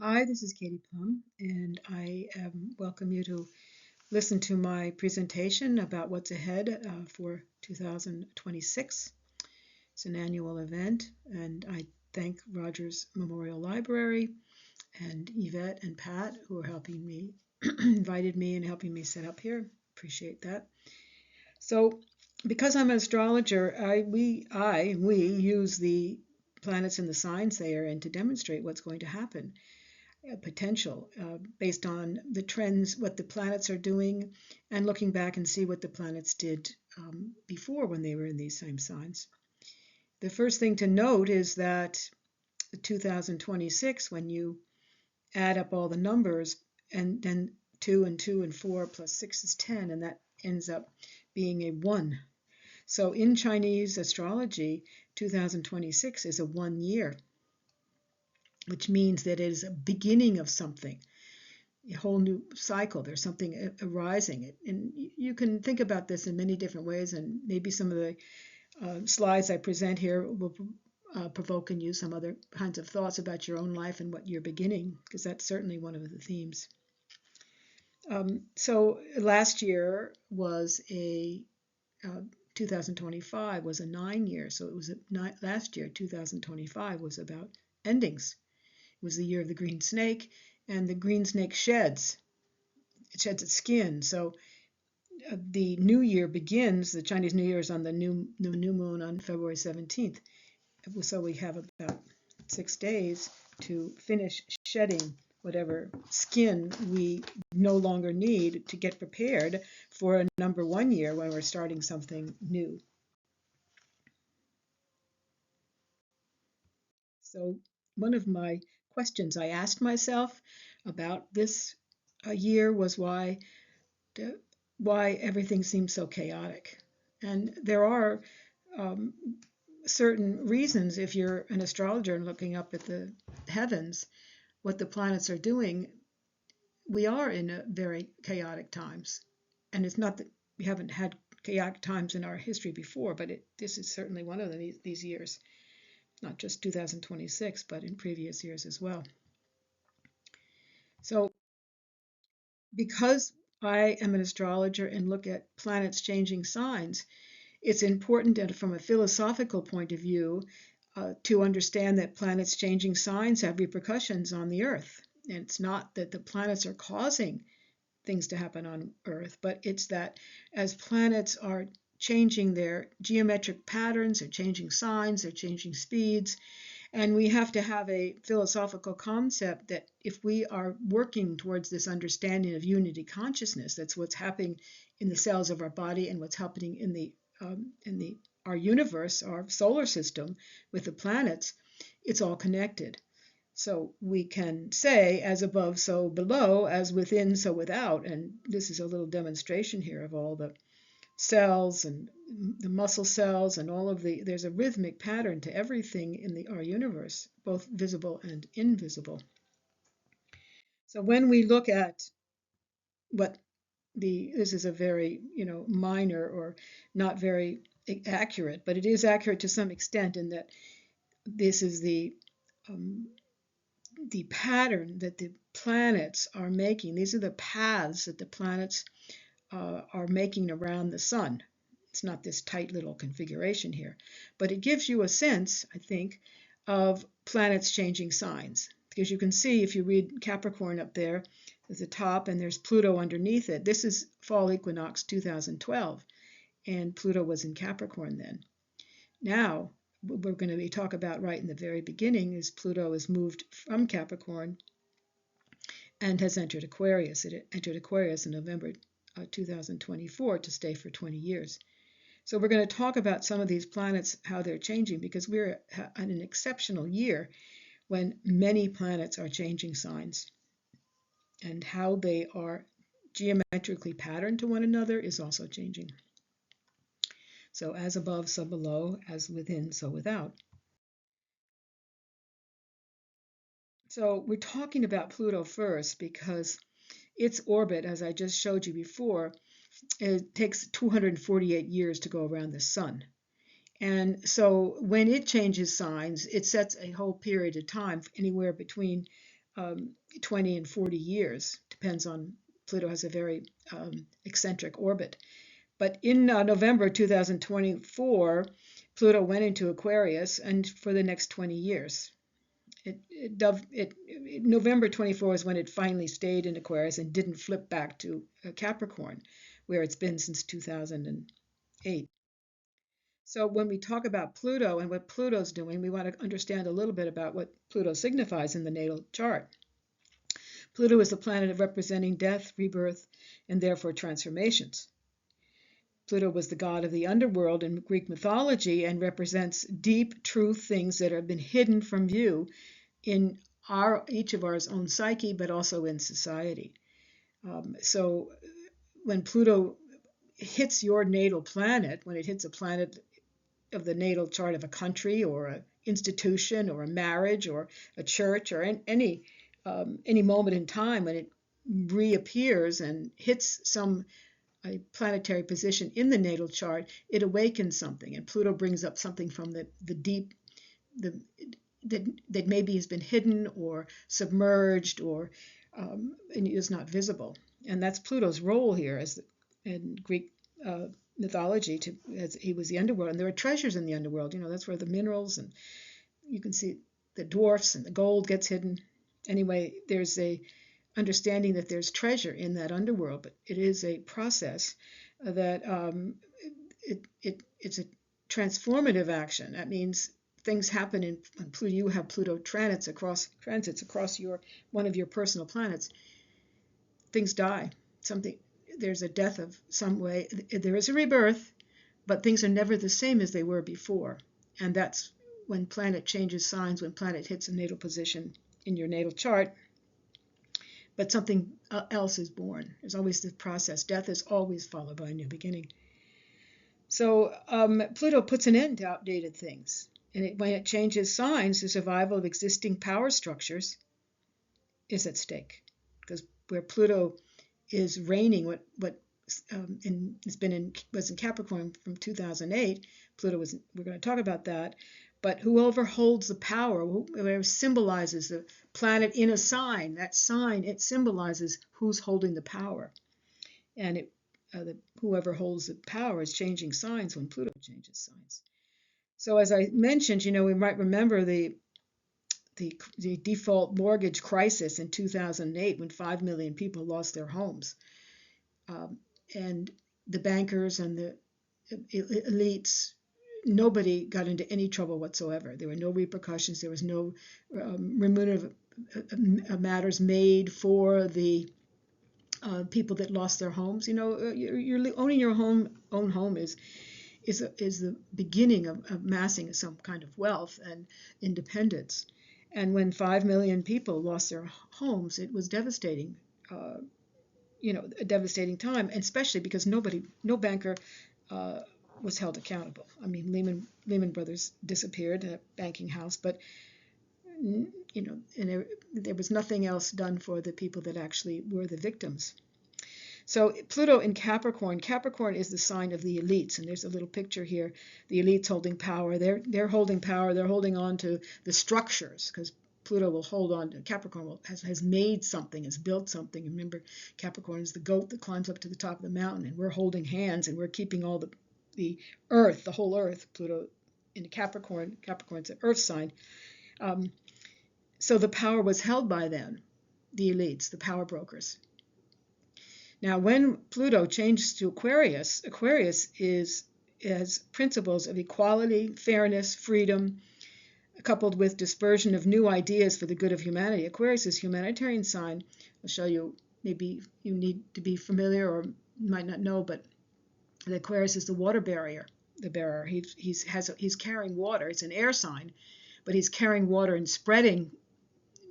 Hi, this is Katie Plum, and I welcome you to listen to my presentation about what's ahead for 2026. It's an annual event, and I thank Rogers Memorial Library and Yvette and Pat who are helping me, invited me and helping me set up here. Appreciate that. So, because I'm an astrologer, we use the planets and the signs they are in to demonstrate what's going to happen potential based on the trends, what the planets are doing, and looking back and see what the planets did before when they were in these same signs. The first thing to note is that 2026, when you add up all the numbers, and then 2 and 2 and 4 plus 6 is 10, and that ends up being a 1. So in Chinese astrology, 2026 is a 1 year, which means that it is a beginning of something, a whole new cycle. There's something arising. And you can think about this in many different ways, and maybe some of the slides I present here will provoke in you some other kinds of thoughts about your own life and what you're beginning, because that's certainly one of the themes. So last year was 2025 was a 9 year. So it was last year, 2025 was about endings. It was the year of the green snake, and the green snake sheds. It sheds its skin. So the new year begins. The Chinese New Year is on the new moon on February 17th. So we have about 6 days to finish shedding whatever skin we no longer need to get prepared for a number 1 year when we're starting something new. So one of my questions I asked myself about this year was why everything seems so chaotic. And there are um, certain reasons, if you're an astrologer and looking up at the heavens, what the planets are doing. We are in a very chaotic times. And it's not that we haven't had chaotic times in our history before, but this is certainly one of these years, not just 2026, but in previous years as well. So because I am an astrologer and look at planets changing signs, it's important from a philosophical point of view to understand that planets changing signs have repercussions on the Earth. And it's not that the planets are causing things to happen on Earth, but it's that as planets are changing their geometric patterns, they're changing signs, they're changing speeds, and we have to have a philosophical concept that if we are working towards this understanding of unity consciousness, that's what's happening in the cells of our body and what's happening in our universe, our solar system with the planets, it's all connected. So we can say, as above, so below, as within, so without. And this is a little demonstration here of all the cells and the muscle cells and all of there's a rhythmic pattern to everything in our universe, both visible and invisible. So when we look at what this is a very, minor or not very accurate, but it is accurate to some extent in that this is the pattern that the planets are making. These are the paths that the planets are making around the sun. It's not this tight little configuration here, but it gives you a sense, I think, of planets changing signs. Because you can see if you read Capricorn up there at the top, and there's Pluto underneath it. This is fall equinox 2012, and Pluto was in Capricorn then. Now, what we're going to talk about right in the very beginning is Pluto has moved from Capricorn and has entered Aquarius. It entered Aquarius in November 2024 to stay for 20 years. So we're going to talk about some of these planets, how they're changing, because we're in an exceptional year when many planets are changing signs. And how they are geometrically patterned to one another is also changing. So as above, so below, as within, so without. So we're talking about Pluto first because its orbit, as I just showed you before, it takes 248 years to go around the sun. And so when it changes signs, it sets a whole period of time, anywhere between 20 and 40 years. Depends on, Pluto has a very eccentric orbit. But in November 2024, Pluto went into Aquarius, and for the next 20 years. November 24 is when it finally stayed in Aquarius and didn't flip back to Capricorn, where it's been since 2008. So when we talk about Pluto and what Pluto's doing, we want to understand a little bit about what Pluto signifies in the natal chart. Pluto is the planet representing death, rebirth, and therefore transformations. Pluto was the god of the underworld in Greek mythology and represents deep, true things that have been hidden from view in each of our own psyche, but also in society. So when Pluto hits your natal planet, when it hits a planet of the natal chart of a country or an institution or a marriage or a church or any moment in time, when it reappears and hits a planetary position in the natal chart, it awakens something, and Pluto brings up something from the deep, that maybe has been hidden or submerged or and is not visible. And that's Pluto's role here as in Greek mythology, as he was the underworld, and there are treasures in the underworld. That's where the minerals, and you can see the dwarfs and the gold gets hidden. Anyway, there's a understanding that there's treasure in that underworld, but it is a process that it's a transformative action. That means things happen in Pluto. You have Pluto transits across one of your personal planets. Things die. There's a death of some way. There is a rebirth, but things are never the same as they were before. And that's when planet changes signs, when planet hits a natal position in your natal chart. But something else is born. There's always the process. Death is always followed by a new beginning. So Pluto puts an end to outdated things. And when it changes signs, the survival of existing power structures is at stake. Because where Pluto is reigning, what was in Capricorn from 2008, Pluto was. We're going to talk about that. But whoever holds the power, whoever symbolizes the planet in a sign, that sign, it symbolizes who's holding the power. And whoever holds the power is changing signs when Pluto changes signs. So as I mentioned, we might remember the default mortgage crisis in 2008 when 5 million people lost their homes. And the bankers and the elites, nobody got into any trouble whatsoever. There were no repercussions. There was no remunerative matters made for the people that lost their homes. You're owning your own home is the beginning of amassing some kind of wealth and independence. And when 5 million people lost their homes, it was devastating. A devastating time, and especially because no banker was held accountable. I mean, Lehman Brothers disappeared, a banking house, but and there was nothing else done for the people that actually were the victims. So Pluto in Capricorn is the sign of the elites, and there's a little picture here. The elites holding power. They're holding power. They're holding on to the structures, because Pluto will hold on to, Capricorn has made something, has built something. Remember, Capricorn is the goat that climbs up to the top of the mountain, and we're holding hands, and we're keeping all the earth, the whole earth. Pluto in Capricorn's an earth sign. So the power was held by them, the elites, the power brokers. Now, when Pluto changes to Aquarius has principles of equality, fairness, freedom, coupled with dispersion of new ideas for the good of humanity. Aquarius is humanitarian sign. I'll show you, maybe you need to be familiar or might not know, but the Aquarius is the water bearer. He's carrying water. It's an air sign, but he's carrying water and spreading,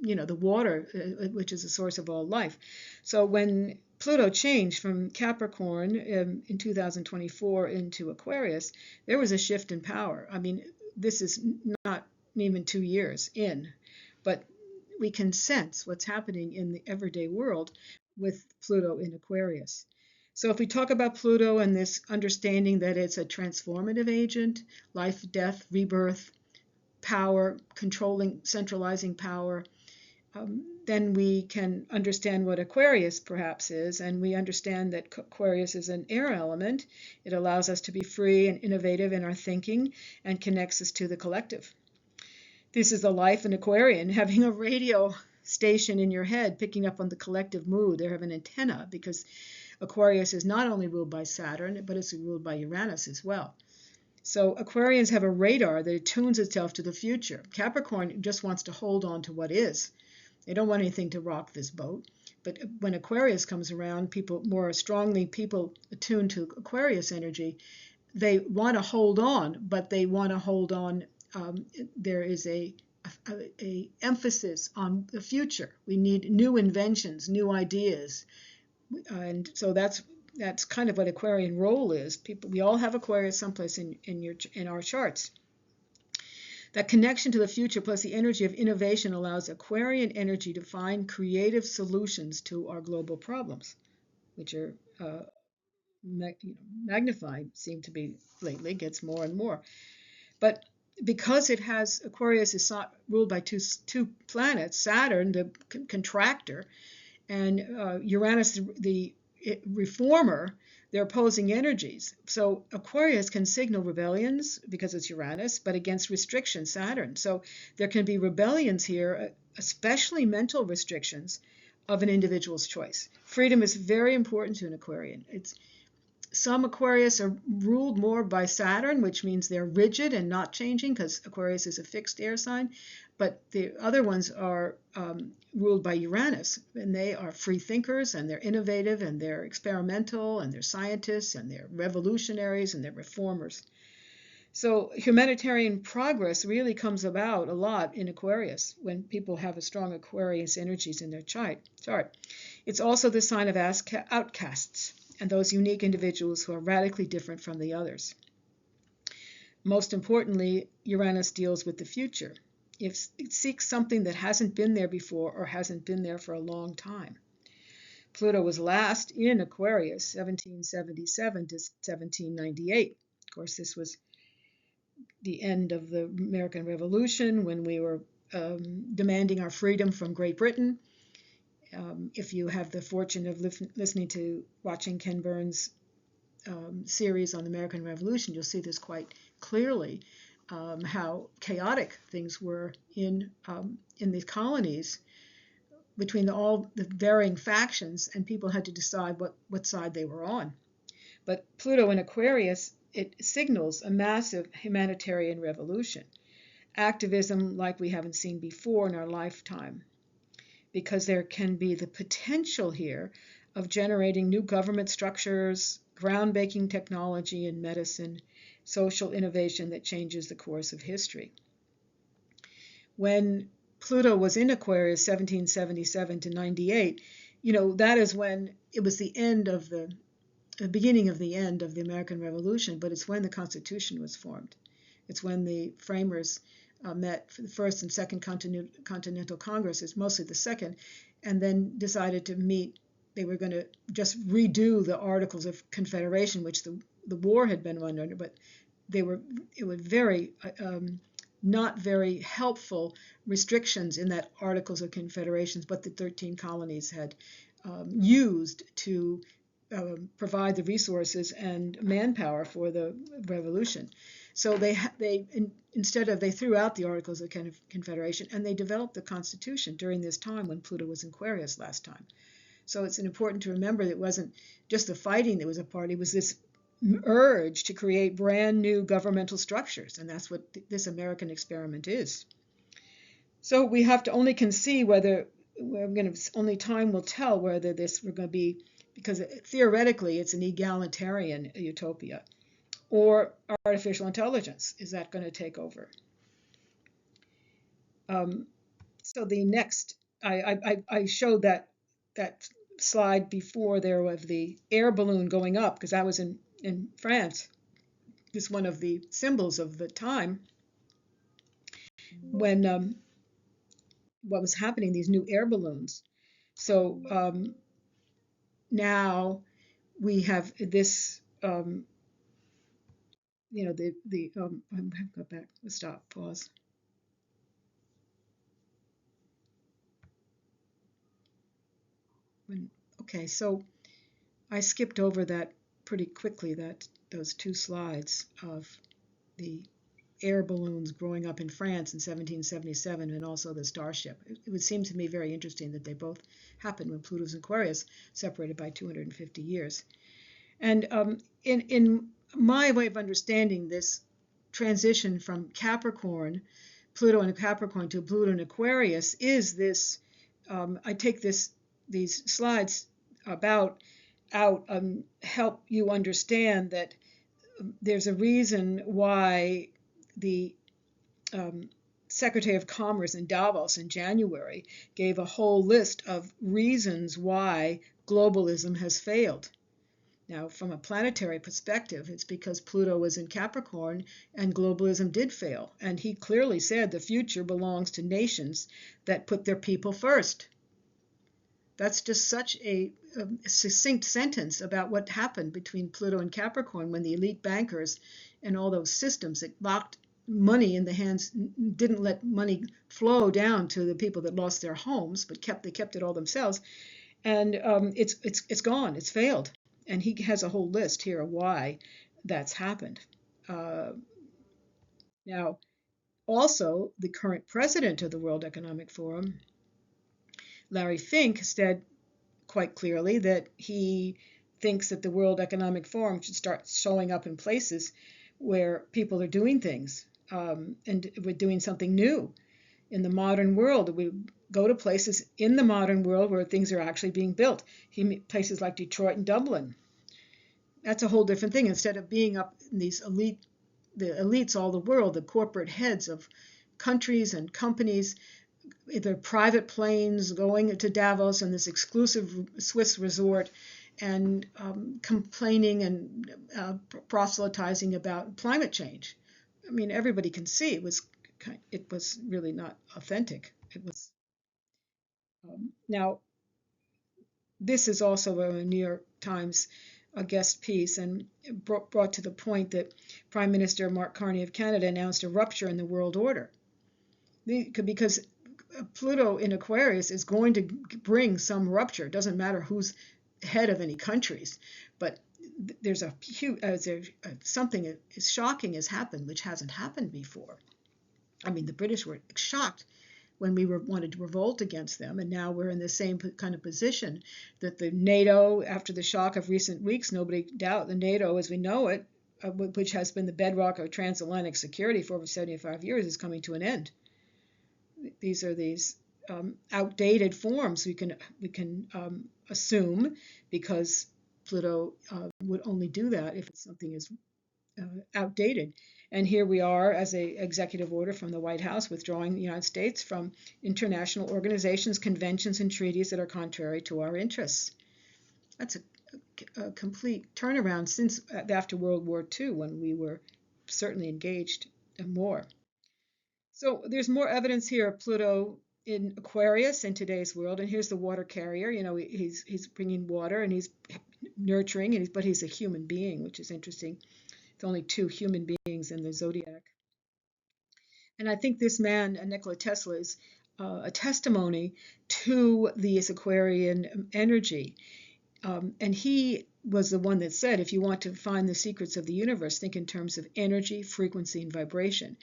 the water, which is the source of all life. So when Pluto changed from Capricorn in 2024 into Aquarius, there was a shift in power. I mean, this is not even 2 years in, but we can sense what's happening in the everyday world with Pluto in Aquarius. So if we talk about Pluto and this understanding that it's a transformative agent, life, death, rebirth, power, controlling, centralizing power, then we can understand what Aquarius perhaps is, and we understand that Aquarius is an air element. It allows us to be free and innovative in our thinking and connects us to the collective. This is the life in Aquarian, having a radio station in your head picking up on the collective mood. They have an antenna because Aquarius is not only ruled by Saturn, but it's ruled by Uranus as well. So Aquarians have a radar that attunes itself to the future. Capricorn just wants to hold on to what is. They don't want anything to rock this boat. But when Aquarius comes around, people more strongly, people attuned to Aquarius energy, they want to hold on, but they want to hold on. There is a emphasis on the future. We need new inventions, new ideas, and so that's kind of what Aquarian role is. People, we all have Aquarius someplace in our charts. That connection to the future plus the energy of innovation allows Aquarian energy to find creative solutions to our global problems, which are magnified, seem to be lately, gets more and more. But because it has Aquarius is ruled by two planets, Saturn, the contractor, and Uranus, the reformer, they're opposing energies. So Aquarius can signal rebellions because it's Uranus, but against restriction, Saturn. So there can be rebellions here, especially mental restrictions of an individual's choice. Freedom is very important to an Aquarian. Some Aquarius are ruled more by Saturn, which means they're rigid and not changing because Aquarius is a fixed air sign. But the other ones are ruled by Uranus, and they are free thinkers, and they're innovative, and they're experimental, and they're scientists, and they're revolutionaries, and they're reformers. So humanitarian progress really comes about a lot in Aquarius when people have a strong Aquarius energies in their chart. It's also the sign of outcasts and those unique individuals who are radically different from the others. Most importantly, Uranus deals with the future. It seeks something that hasn't been there before or hasn't been there for a long time. Pluto was last in Aquarius, 1777 to 1798. Of course, this was the end of the American Revolution when we were demanding our freedom from Great Britain. If you have the fortune of watching Ken Burns' series on the American Revolution, you'll see this quite clearly, how chaotic things were in the colonies between all the varying factions, and people had to decide what side they were on. But Pluto in Aquarius, it signals a massive humanitarian revolution, activism like we haven't seen before in our lifetime, because there can be the potential here of generating new government structures, groundbreaking technology in medicine, social innovation that changes the course of history. When Pluto was in Aquarius, 1777 to 98, that is when it was the beginning of the end of the American Revolution, but it's when the Constitution was formed. It's when the framers met for the First and Second Continental Congresses, mostly the second, and then decided to meet. They were going to just redo the Articles of Confederation, which the war had been run under, but it was very not very helpful restrictions in that Articles of Confederation, what the 13 colonies had used to provide the resources and manpower for the revolution. So they threw out the Articles of Confederation and they developed the Constitution during this time when Pluto was in Aquarius last time. So it's important to remember that it wasn't just the fighting that was a part, it was this urge to create brand new governmental structures, and that's what this American experiment is. So we have to only concede whether only time will tell whether we're going to be, because theoretically it's an egalitarian utopia, or artificial intelligence. Is that going to take over? So the next, I showed that slide before there of the air balloon going up, because I was in France. It's one of the symbols of the time when what was happening, these new air balloons. So now we have this, I'm go back, stop, pause. Okay, so I skipped over that pretty quickly, those two slides of the air balloons growing up in France in 1777 and also the starship. It would seem to me very interesting that they both happened when Pluto's in Aquarius, separated by 250 years. And in my way of understanding this transition from Capricorn, Pluto in Capricorn to Pluto in Aquarius is this. I take these slides about out help you understand that there's a reason why the Secretary of Commerce in Davos in January gave a whole list of reasons why globalism has failed. Now, from a planetary perspective, it's because Pluto was in Capricorn and globalism did fail. And he clearly said the future belongs to nations that put their people first. That's just such a succinct sentence about what happened between Pluto and Capricorn when the elite bankers and all those systems that locked money in the hands, didn't let money flow down to the people that lost their homes, but they kept it all themselves. And it's gone. It's failed. And he has a whole list here of why that's happened. Uh, Now, also, the current president of the World Economic Forum, Larry Fink, said quite clearly that he thinks that the World Economic Forum should start showing up in places where people are doing things, and we're doing something new in the modern world. We go to places in the modern world where things are actually being built. Places like Detroit and Dublin. That's a whole different thing. Instead of being up in the elites all the world, the corporate heads of countries and companies, either private planes going to Davos and this exclusive Swiss resort, and complaining and proselytizing about climate change. I mean, everybody can see it was really not authentic. It was now. This is also a New York Times a guest piece and brought to the point that Prime Minister Mark Carney of Canada announced a rupture in the world order. Because Pluto in Aquarius is going to bring some rupture. It doesn't matter who's head of any countries, but there's something as shocking has happened, which hasn't happened before. I mean, the British were shocked when we wanted to revolt against them, and now we're in the same kind of position that the NATO, after the shock of recent weeks, nobody doubt the NATO as we know it, which has been the bedrock of transatlantic security for over 75 years, is coming to an end. These are outdated forms we can assume, because Pluto would only do that if something is outdated. And here we are as an executive order from the White House withdrawing the United States from international organizations, conventions, and treaties that are contrary to our interests. That's a complete turnaround since after World War II, when we were certainly engaged more. So there's more evidence here of Pluto in Aquarius in today's world. And here's the water carrier. You know, he's bringing water and he's nurturing, but he's a human being, which is interesting. It's only 2 human beings in the zodiac. And I think this man, Nikola Tesla, is a testimony to this Aquarian energy. And he was the one that said, if you want to find the secrets of the universe, think in terms of energy, frequency, and vibration.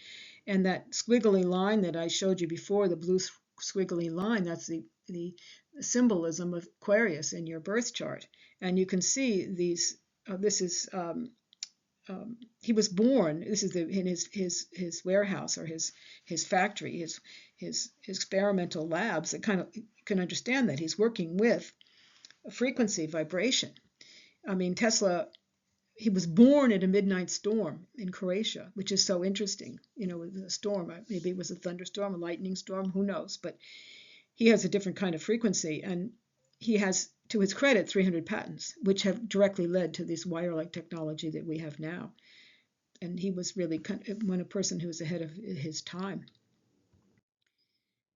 And that squiggly line that I showed you before, the blue squiggly line, that's the symbolism of Aquarius in your birth chart. And you can see these, this is he was born. This is in his warehouse or his factory, his experimental labs. That kind of, you can understand that he's working with a frequency, vibration. I mean, Tesla, he was born in a midnight storm in Croatia, which is so interesting. You know, with a storm, maybe it was a thunderstorm, a lightning storm, who knows? But he has a different kind of frequency, and he has, to his credit, 300 patents, which have directly led to this wire-like technology that we have now. And he was really a person who was ahead of his time.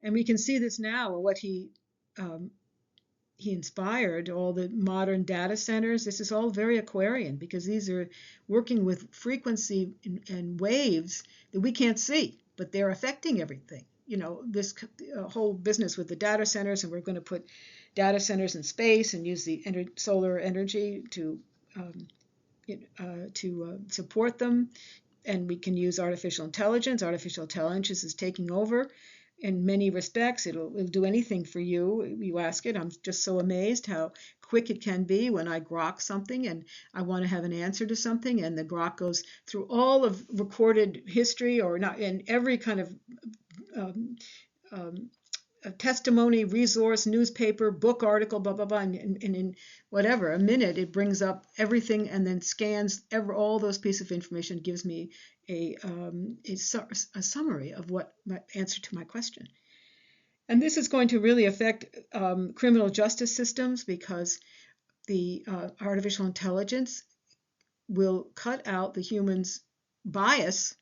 And we can see this now, what he inspired, all the modern data centers. This is all very Aquarian, because these are working with frequency and waves that we can't see, but they're affecting everything. this whole business with the data centers, and we're going to put data centers in space and use the solar energy um, to support them. And we can use artificial intelligence. Artificial intelligence is taking over in many respects. It'll do anything for you. You ask it. I'm just so amazed how quick it can be when I grok something and I want to have an answer to something, and the grok goes through all of recorded history, or not, in every kind of um, um, a testimony, resource, newspaper, book article, blah, blah, blah, and in whatever, a minute, it brings up everything and then scans all those pieces of information, gives me a summary of what my answer to my question. And this is going to really affect criminal justice systems, because the artificial intelligence will cut out the human's bias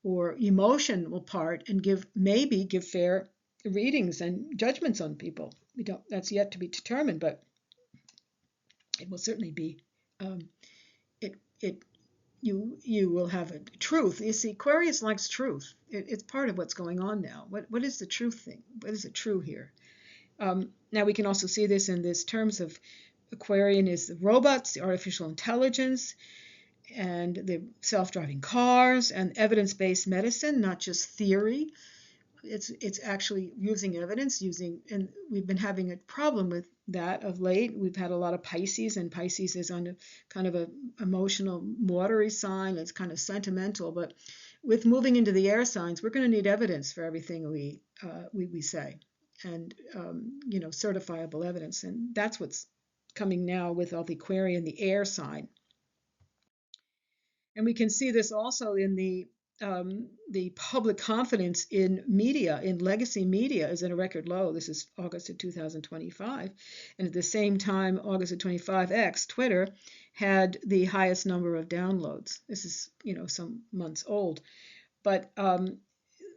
or emotional part and maybe give fair readings and judgments on people. That's yet to be determined, but it will certainly be. You will have a truth. You see, Aquarius likes truth. It's part of what's going on now. What is the truth thing? What is it true here? Now we can also see this in this terms of Aquarian is the robots, the artificial intelligence, and the self-driving cars, and evidence-based medicine, not just theory. It's actually using evidence, and we've been having a problem with that of late. We've had a lot of Pisces, and Pisces is on a kind of a emotional, watery sign. It's kind of sentimental, but with moving into the air signs, we're going to need evidence for everything we say, and certifiable evidence, and that's what's coming now with all the Aquarian, the air sign. And we can see this also in the public confidence in media, in legacy media, is at a record low. This is August of 2025. And at the same time, August of 25, X, Twitter, had the highest number of downloads. This is, some months old. But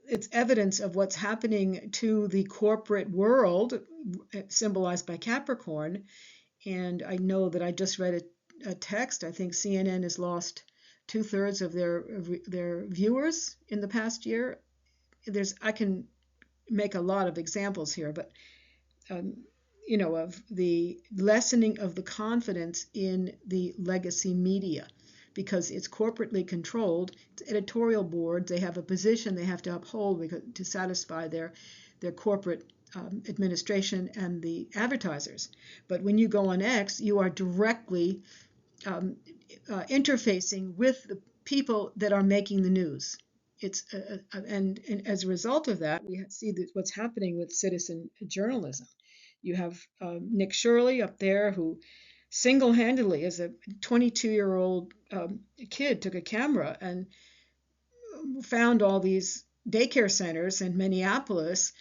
it's evidence of what's happening to the corporate world, symbolized by Capricorn. And I know that I just read a text. I think CNN has lost 2/3 of their viewers in the past year. I can make a lot of examples here, but of the lessening of the confidence in the legacy media, because it's corporately controlled. It's editorial boards. They have a position they have to uphold to satisfy their corporate administration and the advertisers. But when you go on X, you are directly interfacing with the people that are making the news. And as a result of that, we see what's happening with citizen journalism. You have Nick Shirley up there, who single-handedly, as a 22-year-old kid, took a camera and found all these daycare centers in Minneapolis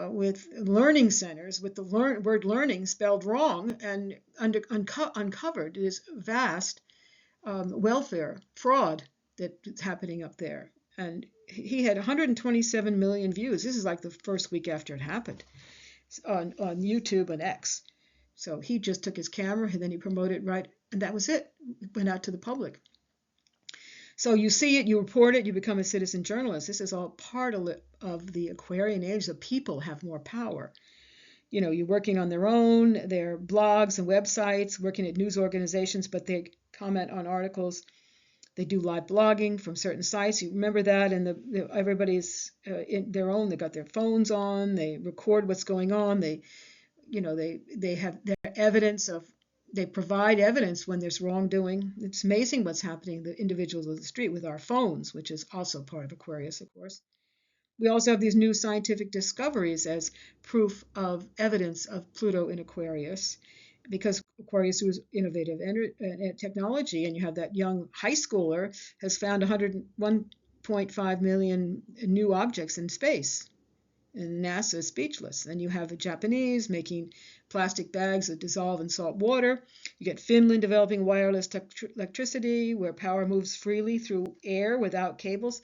with learning centers with the word learning spelled wrong, and uncovered this vast welfare fraud that's happening up there. And he had 127 million views. This is like the first week after it happened on YouTube and X. So he just took his camera and then he promoted it, right, and that was it. It went out to the public. So you see it, you report it, you become a citizen journalist. This is all part of the Aquarian age. The people have more power. You're working on their own, their blogs and websites, working at news organizations, but they comment on articles. They do live blogging from certain sites. You remember that, and everybody's in their own. They got their phones on. They record what's going on. They have their evidence of. They provide evidence when there's wrongdoing. It's amazing what's happening. The individuals on the street with our phones, which is also part of Aquarius, of course. We also have these new scientific discoveries as proof of evidence of Pluto in Aquarius, because Aquarius was innovative technology, and you have that young high schooler has found 1.5 million new objects in space, and NASA is speechless. Then you have the Japanese making plastic bags that dissolve in salt water. You get Finland developing wireless electricity, where power moves freely through air without cables.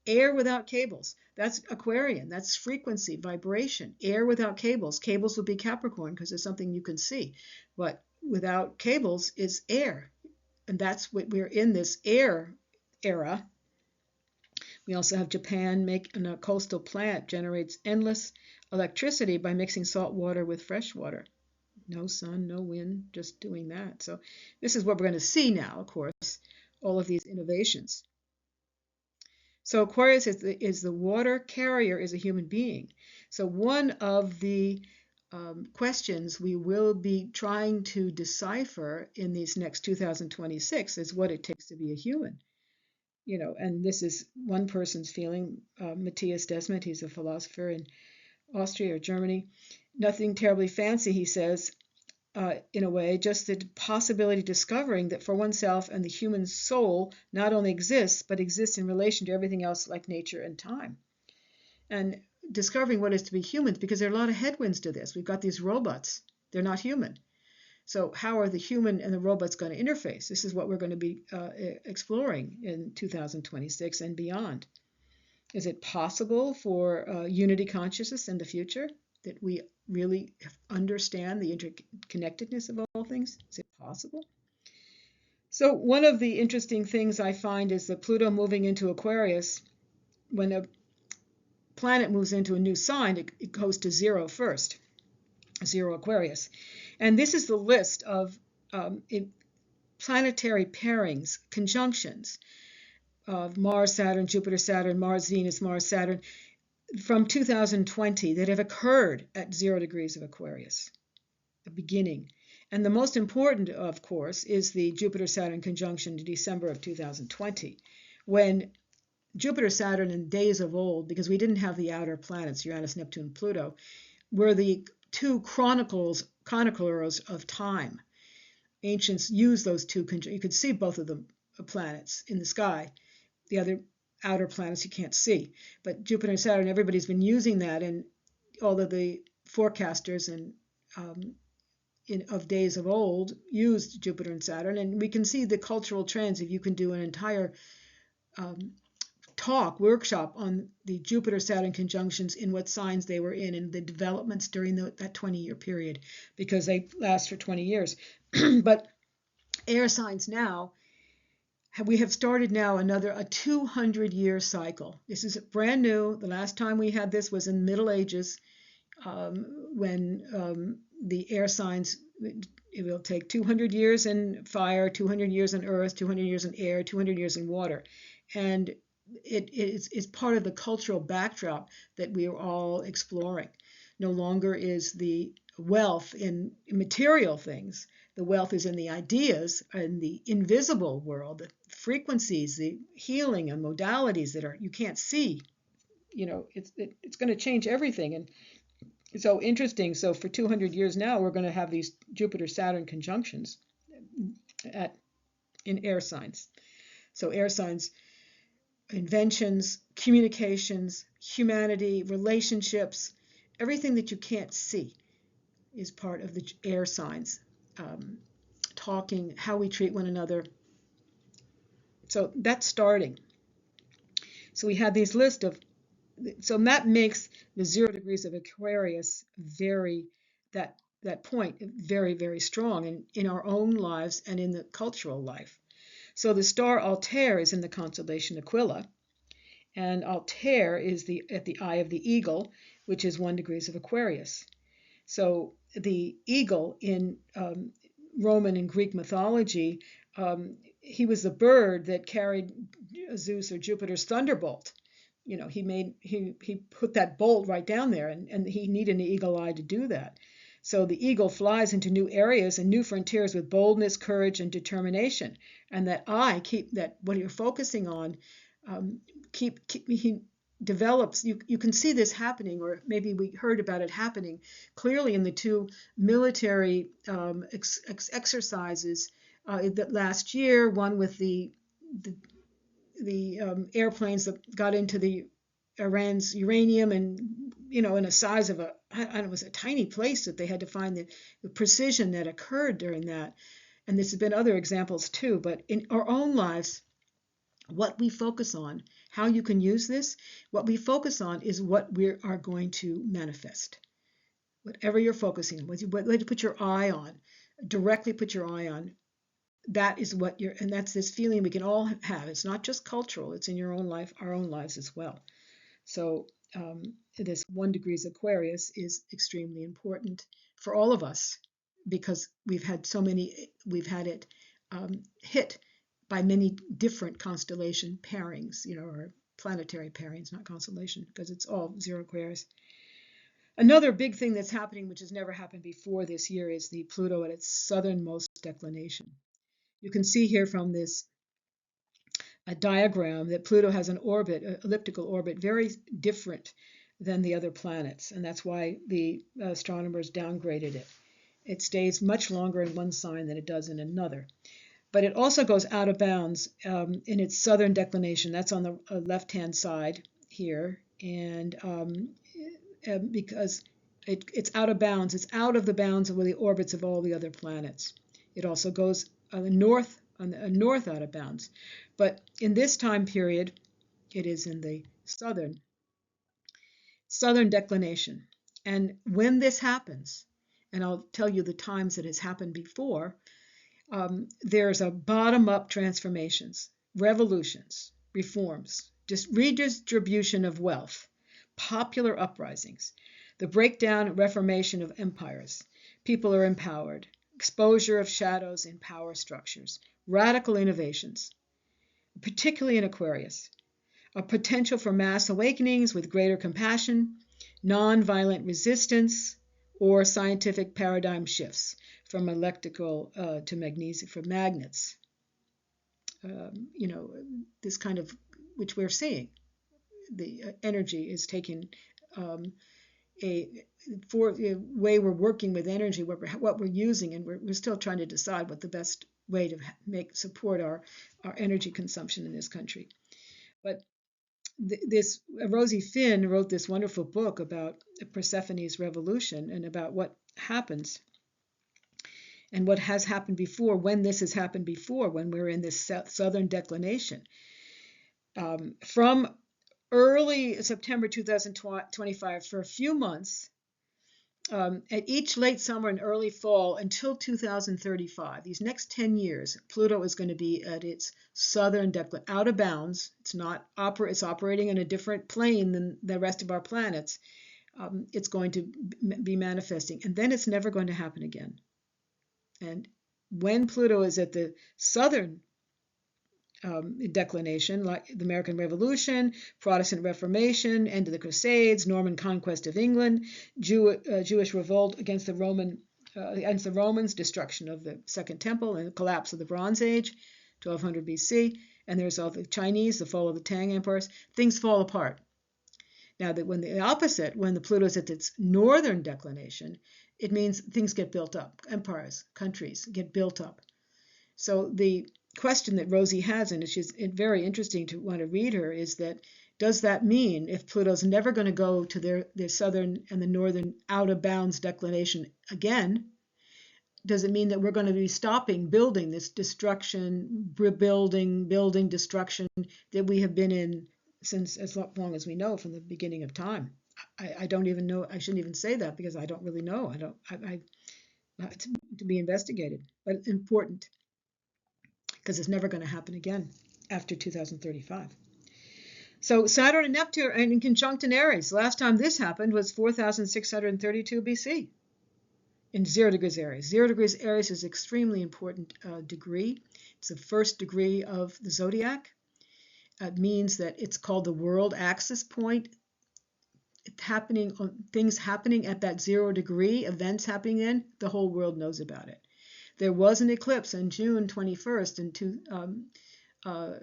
Air without cables. That's Aquarian. That's frequency, vibration. Air without cables. Cables would be Capricorn, because it's something you can see. But without cables is air. And that's what we're in, this air era. We also have Japan making a coastal plant generates endless electricity by mixing salt water with fresh water. No sun, no wind, just doing that. So this is what we're going to see now, of course, all of these innovations. So Aquarius is the water carrier, is a human being. So one of the questions we will be trying to decipher in these next 2026 is what it takes to be a human. And this is one person's feeling. Matthias Desmet, he's a philosopher in Austria or Germany. Nothing terribly fancy, he says, in a way, just the possibility of discovering that for oneself and the human soul not only exists, but exists in relation to everything else like nature and time. And discovering what is to be humans, because there are a lot of headwinds to this. We've got these robots. They're not human. So how are the human and the robots going to interface? This is what we're going to be exploring in 2026 and beyond. Is it possible for unity consciousness in the future, that we really understand the interconnectedness of all things? Is it possible? So one of the interesting things I find is that Pluto moving into Aquarius, when a planet moves into a new sign, it goes to zero first, zero Aquarius. And this is the list of planetary pairings, conjunctions of Mars, Saturn, Jupiter, Saturn, Mars, Venus, Mars, Saturn, from 2020 that have occurred at 0 degrees of Aquarius, the beginning. And the most important, of course, is the Jupiter-Saturn conjunction in December of 2020, when Jupiter-Saturn in days of old, because we didn't have the outer planets, Uranus, Neptune, Pluto, were the two chroniclers of time. Ancients used those two. You could see both of the planets in the sky. The other outer planets you can't see. But Jupiter and Saturn, everybody's been using that, and all of the forecasters and of days of old used Jupiter and Saturn, and we can see the cultural trends. If you can do an entire workshop on the Jupiter-Saturn conjunctions in what signs they were in and the developments during that 20-year period, because they last for 20 years. But air signs now, we have started now a 200-year cycle. This is brand new. The last time we had this was in the Middle Ages, when the air signs, it will take 200 years in fire, 200 years in earth, 200 years in air, 200 years in water. And it's part of the cultural backdrop that we are all exploring. No longer is the wealth in material things. The wealth is in the ideas and the invisible world, the frequencies, the healing and modalities that you can't see. It's going to change everything. And it's so interesting. So for 200 years now, we're going to have these Jupiter-Saturn conjunctions in air signs. So air signs, inventions, communications, humanity, relationships, everything that you can't see is part of the air signs. Talking, how we treat one another. So that's starting. So we have these list of, so that makes the 0 degrees of Aquarius that point very, very strong in our own lives and in the cultural life. So the star Altair is in the constellation Aquila, and Altair is at the eye of the eagle, which is 1 degrees of Aquarius. So the eagle in Roman and Greek mythology, he was the bird that carried Zeus or Jupiter's thunderbolt. He put that bolt right down there, and he needed an eagle eye to do that. So the eagle flies into new areas and new frontiers with boldness, courage, and determination. And that eye, what you're focusing on, he develops. You can see this happening, or maybe we heard about it happening clearly in the two military exercises that last year. One with the airplanes that got into the Iran's uranium, and in a size of it was a tiny place that they had to find the precision that occurred during that. And there's been other examples too. But in our own lives, what we focus on, how you can use this, what we focus on is what we are going to manifest. Whatever you're focusing on, what you put your eye on, directly put your eye on, that is what and that's this feeling we can all have. It's not just cultural, it's in your own life, our own lives as well. So this 1 degrees Aquarius is extremely important for all of us because we've had it hit by many different constellation pairings, or planetary pairings, not constellation, because it's all zero Aquarius. Another big thing that's happening, which has never happened before this year, is the Pluto at its southernmost declination. You can see here from this diagram that Pluto has an orbit, an elliptical orbit, very different than the other planets, and that's why the astronomers downgraded it. It stays much longer in one sign than it does in another. But it also goes out of bounds in its southern declination. That's on the left-hand side here, and because it's out of bounds, it's out of the bounds of the orbits of all the other planets. It also goes on the north out of bounds. But in this time period, it is in the southern declination. And when this happens, and I'll tell you the times it has happened before, there's a bottom-up transformations, revolutions, reforms, just redistribution of wealth, popular uprisings, the breakdown and reformation of empires. People are empowered, exposure of shadows in power structures, radical innovations, particularly in Aquarius, a potential for mass awakenings with greater compassion, non-violent resistance, or scientific paradigm shifts from electrical to magnesium, from magnets. This kind of, which we're seeing, the energy is taking a way we're working with energy, what we're using, and we're still trying to decide what the best way to support our energy consumption in this country. But this Rosie Finn wrote this wonderful book about Persephone's revolution and about what happens and what has happened before, when this has happened before, when we're in this southern declination. From early September 2025, for a few months, at each late summer and early fall until 2035, these next 10 years, Pluto is going to be at its southern declination, out of bounds. It's operating in a different plane than the rest of our planets. It's going to be manifesting, and then it's never going to happen again. And when Pluto is at the southern declination, like the American Revolution, Protestant Reformation, end of the Crusades, Norman conquest of England, Jewish revolt against the Romans, destruction of the Second Temple, and the collapse of the Bronze Age, 1200 BC, and there's all the Chinese, the fall of the Tang empires, things fall apart. Now, when the Pluto is at its northern declination, it means things get built up. Empires, countries get built up. So the question that Rosie has, and it's very interesting to want to read her, is that does that mean if Pluto's never going to go to their southern and the northern out of bounds declination again, does it mean that we're going to be stopping building this destruction, building destruction that we have been in since as long as we know, from the beginning of time? I don't even know. I shouldn't even say that because I don't really know. It's to be investigated, but important, because it's never going to happen again after 2035. So Saturn and Neptune are in conjunct in Aries. Last time this happened was 4,632 BC in 0 degrees Aries. 0 degrees Aries is an extremely important degree. It's the first degree of the zodiac. It means that it's called the world axis point. Things happening at that 0 degree, events happening in, the whole world knows about it. There was an eclipse on June 21st in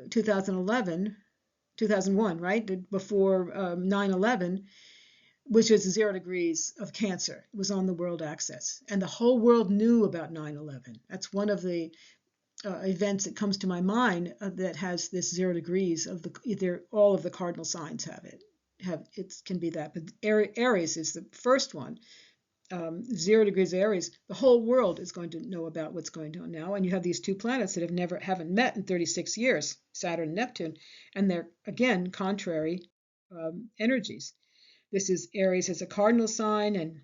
2001, right? Before 9/11, which is 0 degrees of Cancer. It was on the world axis. And the whole world knew about 9/11. That's one of the events that comes to my mind that has this 0 degrees of either all of the cardinal signs have it. It can be that. But Aries is the first one. 0 degrees Aries, the whole world is going to know about what's going on now. And you have these two planets that haven't met in 36 years, Saturn and Neptune, and they're, again, contrary energies. This is Aries as a cardinal sign and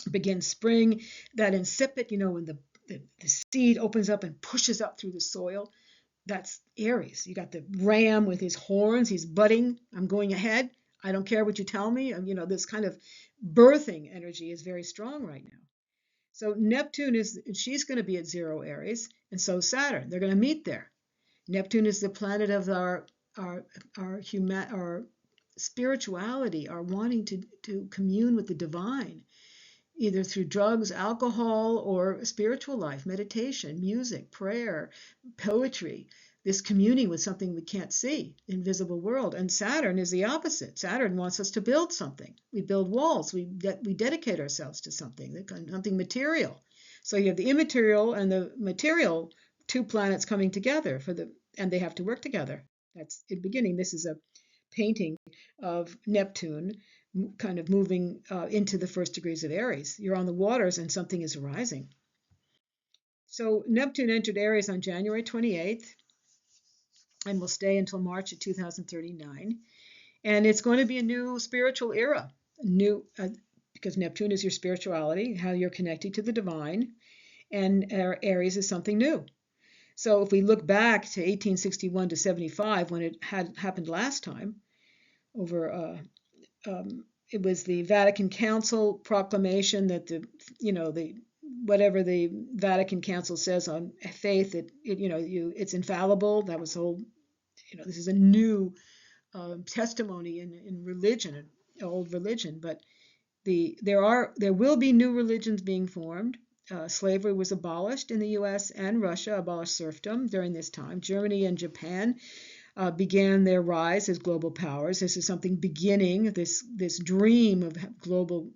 begins spring, that insipid, when the seed opens up and pushes up through the soil. That's Aries. You got the ram with his horns. He's budding. I'm going ahead. I don't care what you tell me. This kind of birthing energy is very strong right now. So Neptune she's going to be at 0 Aries, and so Saturn. They're going to meet there. Neptune is the planet of our spirituality, our wanting to commune with the divine, either through drugs, alcohol, or spiritual life, meditation, music, prayer, poetry, this communing with something we can't see, invisible world. And Saturn is the opposite. Saturn wants us to build something. We build walls. We dedicate ourselves to something material. So you have the immaterial and the material, two planets coming together and they have to work together. That's in the beginning. This is a painting of Neptune kind of moving into the first degrees of Aries. You're on the waters and something is arising. So Neptune entered Aries on January 28th and will stay until March of 2039. And it's going to be a new spiritual era, because Neptune is your spirituality, how you're connected to the divine, and Aries is something new. So if we look back to 1861 to 75, when it had happened last time, it was the Vatican Council proclamation that whatever the Vatican Council says on faith, it's infallible. That was whole. This is a new testimony in religion, old religion, but there will be new religions being formed. Slavery was abolished in the U.S. and Russia abolished serfdom during this time. Germany and Japan began their rise as global powers. This is something beginning, this dream of global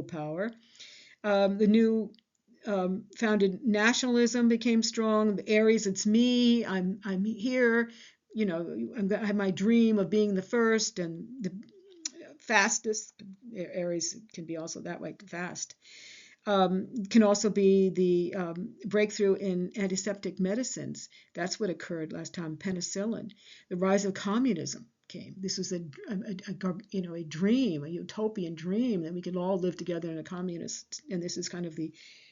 power. The new founded nationalism became strong. The Aries, it's me. I'm here. I have my dream of being the first and the fastest. Aries can be also that way, fast. Can also be the breakthrough in antiseptic medicines. That's what occurred last time, penicillin. The rise of communism came. This was a dream, a utopian dream that we could all live together in a communist. And this is kind of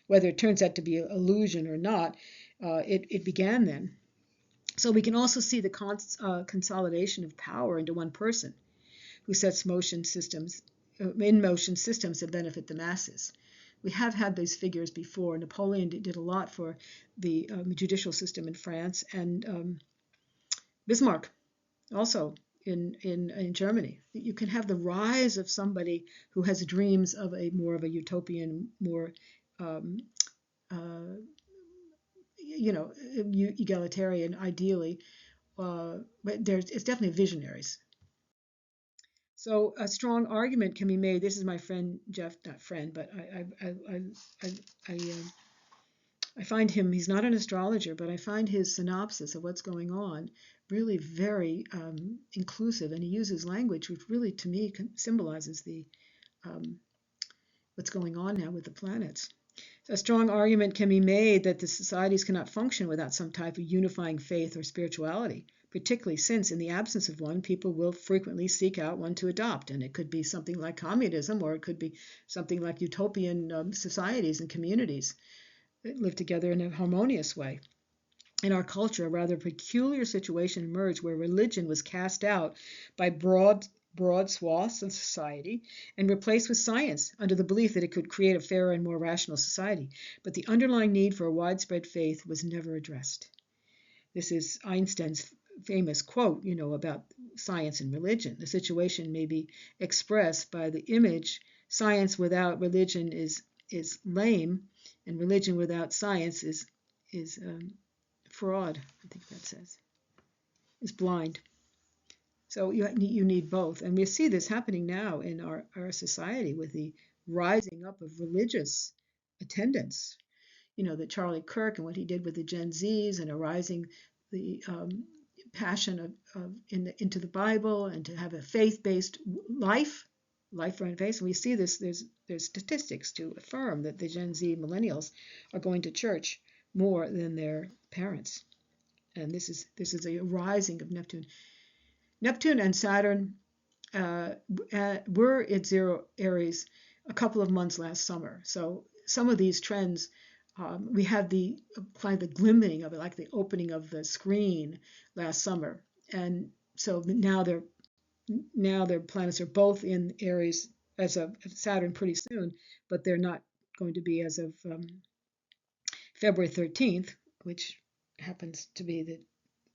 whether it turns out to be an illusion or not, it began then. So we can also see the consolidation of power into one person who sets in motion systems that benefit the masses. We have had these figures before. Napoleon did a lot for the judicial system in France, and Bismarck also in Germany. You can have the rise of somebody who has dreams of more of a utopian, more egalitarian, ideally, but it's definitely visionaries. So a strong argument can be made. This is my friend Jeff, not friend, but I find him. He's not an astrologer, but I find his synopsis of what's going on really very inclusive, and he uses language which really, to me, symbolizes what's going on now with the planets. A strong argument can be made that the societies cannot function without some type of unifying faith or spirituality, particularly since, in the absence of one, people will frequently seek out one to adopt. And it could be something like communism, or it could be something like utopian societies and communities that live together in a harmonious way. In our culture, a rather peculiar situation emerged where religion was cast out by broad swaths of society and replaced with science under the belief that it could create a fairer and more rational society. But the underlying need for a widespread faith was never addressed. This is Einstein's famous quote, about science and religion. The situation may be expressed by the image: science without religion is lame, and religion without science is fraud. I think that says is blind. So you need both, and we see this happening now in our society with the rising up of religious attendance. That Charlie Kirk and what he did with the Gen Zs, and arising the passion into the Bible, and to have a faith-based life around faith. And we see this. There's statistics to affirm that the Gen Z millennials are going to church more than their parents, and this is a rising of Neptune. Neptune and Saturn were at 0 Aries a couple of months last summer. So some of these trends We had the glimmering of it, like the opening of the screen last summer, and so now their planets are both in Aries as of Saturn pretty soon, but they're not going to be as of February 13th, which happens to be the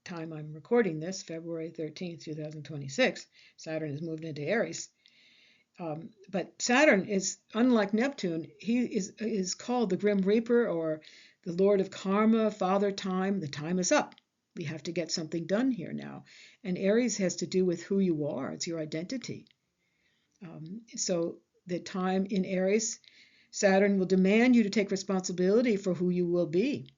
time I'm recording this, February 13th, 2026. Saturn has moved into Aries. But Saturn is, unlike Neptune, he is called the Grim Reaper or the Lord of Karma, Father Time. The time is up. We have to get something done here now. And Aries has to do with who you are. It's your identity. So the time in Aries, Saturn will demand you to take responsibility for who you will be.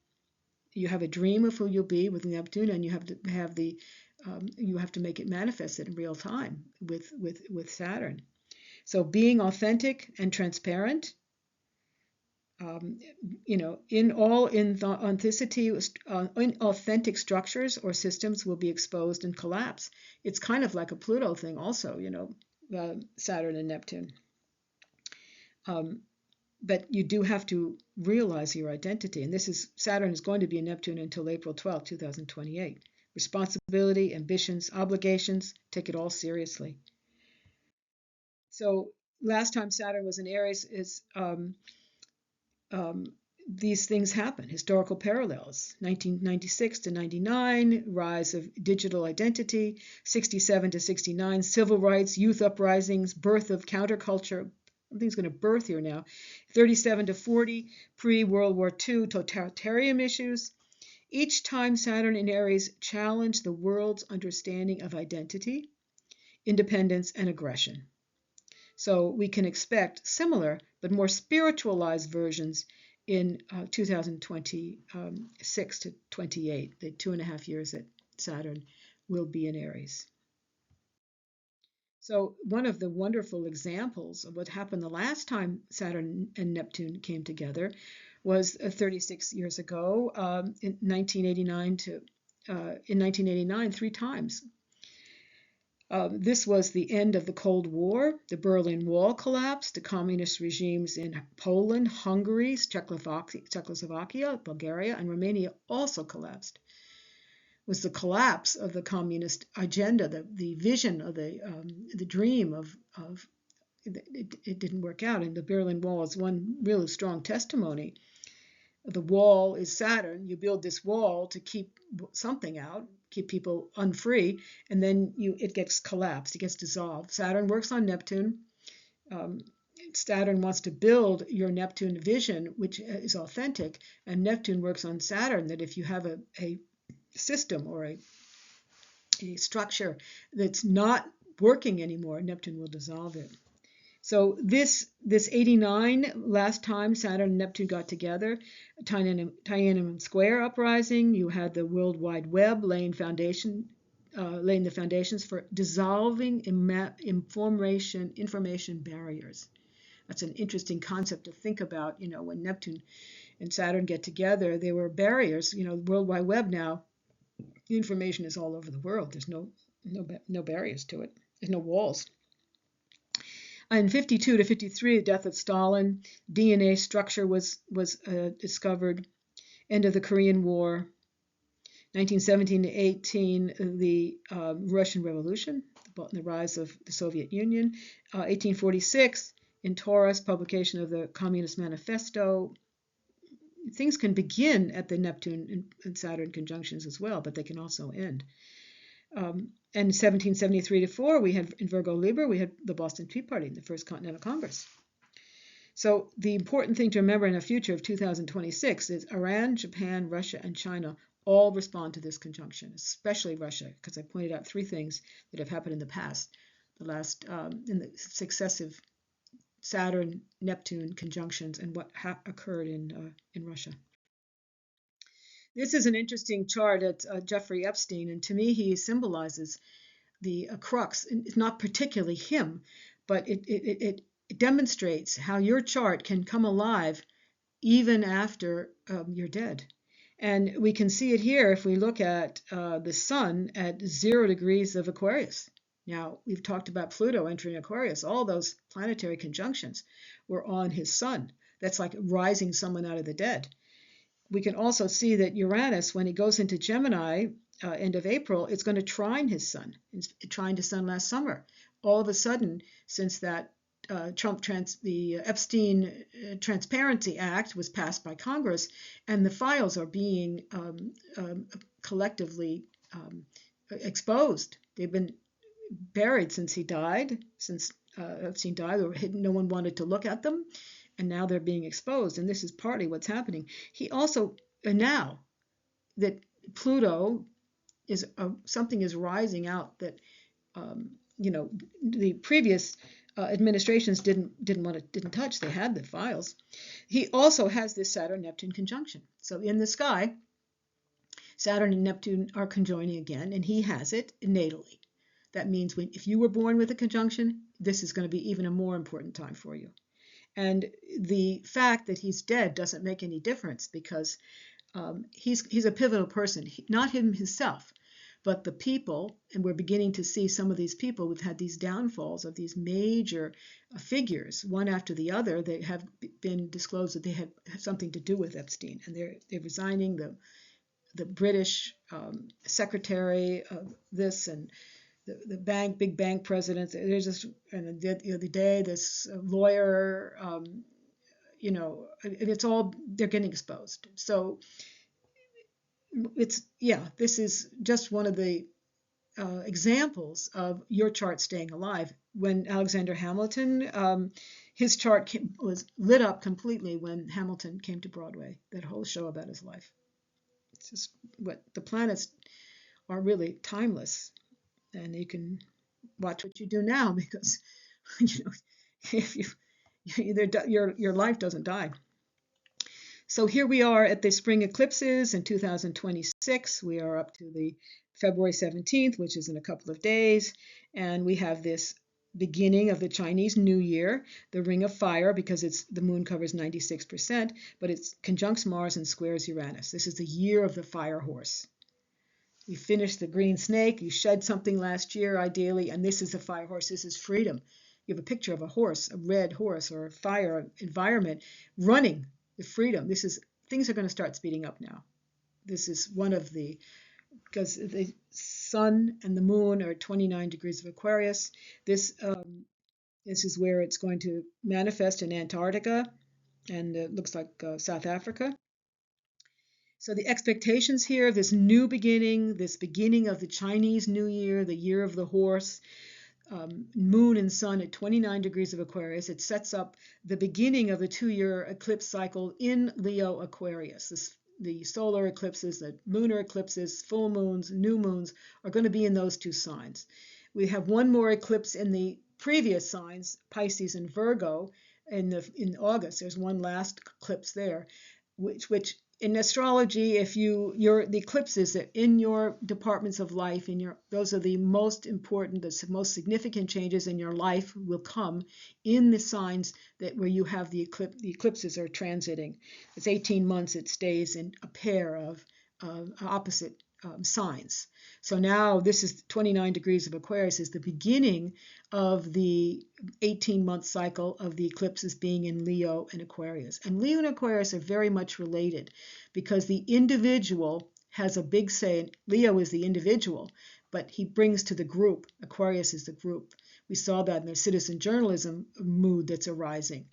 You have a dream of who you'll be with Neptune, and you have to have you have to make it manifested in real time with Saturn. So being authentic and transparent, in authenticity, authentic structures or systems will be exposed and collapse. It's kind of like a Pluto thing also, Saturn and Neptune. But you do have to realize your identity. And Saturn is going to be in Neptune until April 12, 2028. Responsibility, ambitions, obligations, take it all seriously. So last time Saturn was in Aries these things happen, historical parallels. 1996 to 99, rise of digital identity. 67 to 69, civil rights, youth uprisings, birth of counterculture. Something's going to birth here now. 37 to 40, pre-World War II, totalitarian issues. Each time Saturn in Aries challenged the world's understanding of identity, independence, and aggression. So we can expect similar but more spiritualized versions in 2026 to 28, the 2.5 years that Saturn will be in Aries. So one of the wonderful examples of what happened the last time Saturn and Neptune came together was 36 years ago, in 1989, 3 times. This was the end of the Cold War. The Berlin Wall collapsed. The communist regimes in Poland, Hungary, Czechoslovakia, Bulgaria, and Romania also collapsed. It was the collapse of the communist agenda, the vision of the dream of it didn't work out. And the Berlin Wall is one really strong testimony. The wall is Saturn. You build this wall to keep something out, keep people unfree, and then it gets collapsed, it gets dissolved. Saturn works on Neptune. Saturn wants to build your Neptune vision, which is authentic, and Neptune works on Saturn, that if you have a system or a structure that's not working anymore, Neptune will dissolve it. So this 89, last time Saturn and Neptune got together, Tiananmen Square uprising, you had the World Wide Web laying the foundations for dissolving information barriers. That's an interesting concept to think about. When Neptune and Saturn get together, there were barriers. The World Wide Web now, information is all over the world. There's no barriers to it. There's no walls. In 52 to 53, the death of Stalin, DNA structure was discovered. End of the Korean War. 1917 to 18, the Russian Revolution, the rise of the Soviet Union. 1846, in Taurus, publication of the Communist Manifesto. Things can begin at the Neptune and Saturn conjunctions as well, but they can also end. And 1773 to 4, we had in Virgo Libra, we had the Boston Tea Party, the First Continental Congress. So the important thing to remember in the future of 2026 is Iran, Japan, Russia, and China all respond to this conjunction, especially Russia, because I pointed out 3 things that have happened in the past, in the successive Saturn-Neptune conjunctions and what occurred in Russia. This is an interesting chart at Jeffrey Epstein, and to me he symbolizes the crux. It's not particularly him, but it demonstrates how your chart can come alive even after you're dead. And we can see it here if we look at the sun at 0 degrees of Aquarius. Now, we've talked about Pluto entering Aquarius. All those planetary conjunctions were on his sun. That's like rising someone out of the dead. we can also see that Uranus, when he goes into Gemini, end of April, it's going to trine his sun. It trined his sun last summer. All of a sudden, since that the Epstein Transparency Act was passed by Congress, and the files are being collectively exposed. They've been buried since he died, since Epstein died, or no one wanted to look at them, and now they're being exposed. And this is partly what's happening. He also, now that Pluto is something is rising out that the previous administrations didn't touch. They had the files. He also has this Saturn-Neptune conjunction. So in the sky, Saturn and Neptune are conjoining again, and he has it natally. That means if you were born with a conjunction, this is going to be even a more important time for you. And the fact that he's dead doesn't make any difference, because he's a pivotal person, not him himself, but the people. And we're beginning to see some of these people who've had these downfalls of these major figures, one after the other. They have been disclosed that they have something to do with Epstein, and they're resigning. The British secretary of this, and the big bank presidents. There's this, and the other day, this lawyer, it's all, they're getting exposed. So this is just one of the examples of your chart staying alive. When Alexander Hamilton, his chart was lit up completely when Hamilton came to Broadway, that whole show about his life. It's just what the planets are, really timeless, and you can watch what you do now, because if your life doesn't die. So here we are at the spring eclipses in 2026. We are up to the February 17th, which is in a couple of days, and we have this beginning of the Chinese New Year, the Ring of Fire, because the moon covers 96%, but it's conjuncts Mars and squares Uranus. This is the year of the fire horse. You finished the green snake, you shed something last year, ideally, and this is the fire horse. This is freedom. You have a picture of a horse, a red horse, or a fire environment running the freedom. Things are going to start speeding up now. This is one of because the sun and the moon are 29 degrees of Aquarius. This is where it's going to manifest in Antarctica, and it looks like South Africa. So the expectations here, this new beginning, this beginning of the Chinese New Year, the year of the horse, moon and sun at 29 degrees of Aquarius, it sets up the beginning of the 2-year eclipse cycle in Leo Aquarius. The solar eclipses, the lunar eclipses, full moons, new moons are going to be in those two signs. We have one more eclipse in the previous signs, Pisces and Virgo, in August. There's one last eclipse there, which in astrology, if the eclipses that in your departments of life, those are the most important, the most significant changes in your life will come in the signs where you have the eclipses are transiting. It's 18 months. It stays in a pair of opposite signs. So now this is 29 degrees of Aquarius, is the beginning of the 18-month cycle of the eclipses being in Leo and Aquarius. And Leo and Aquarius are very much related, because the individual has a big say. Leo is the individual, but he brings to the group. Aquarius is the group. We saw that in the citizen journalism mood that's arising.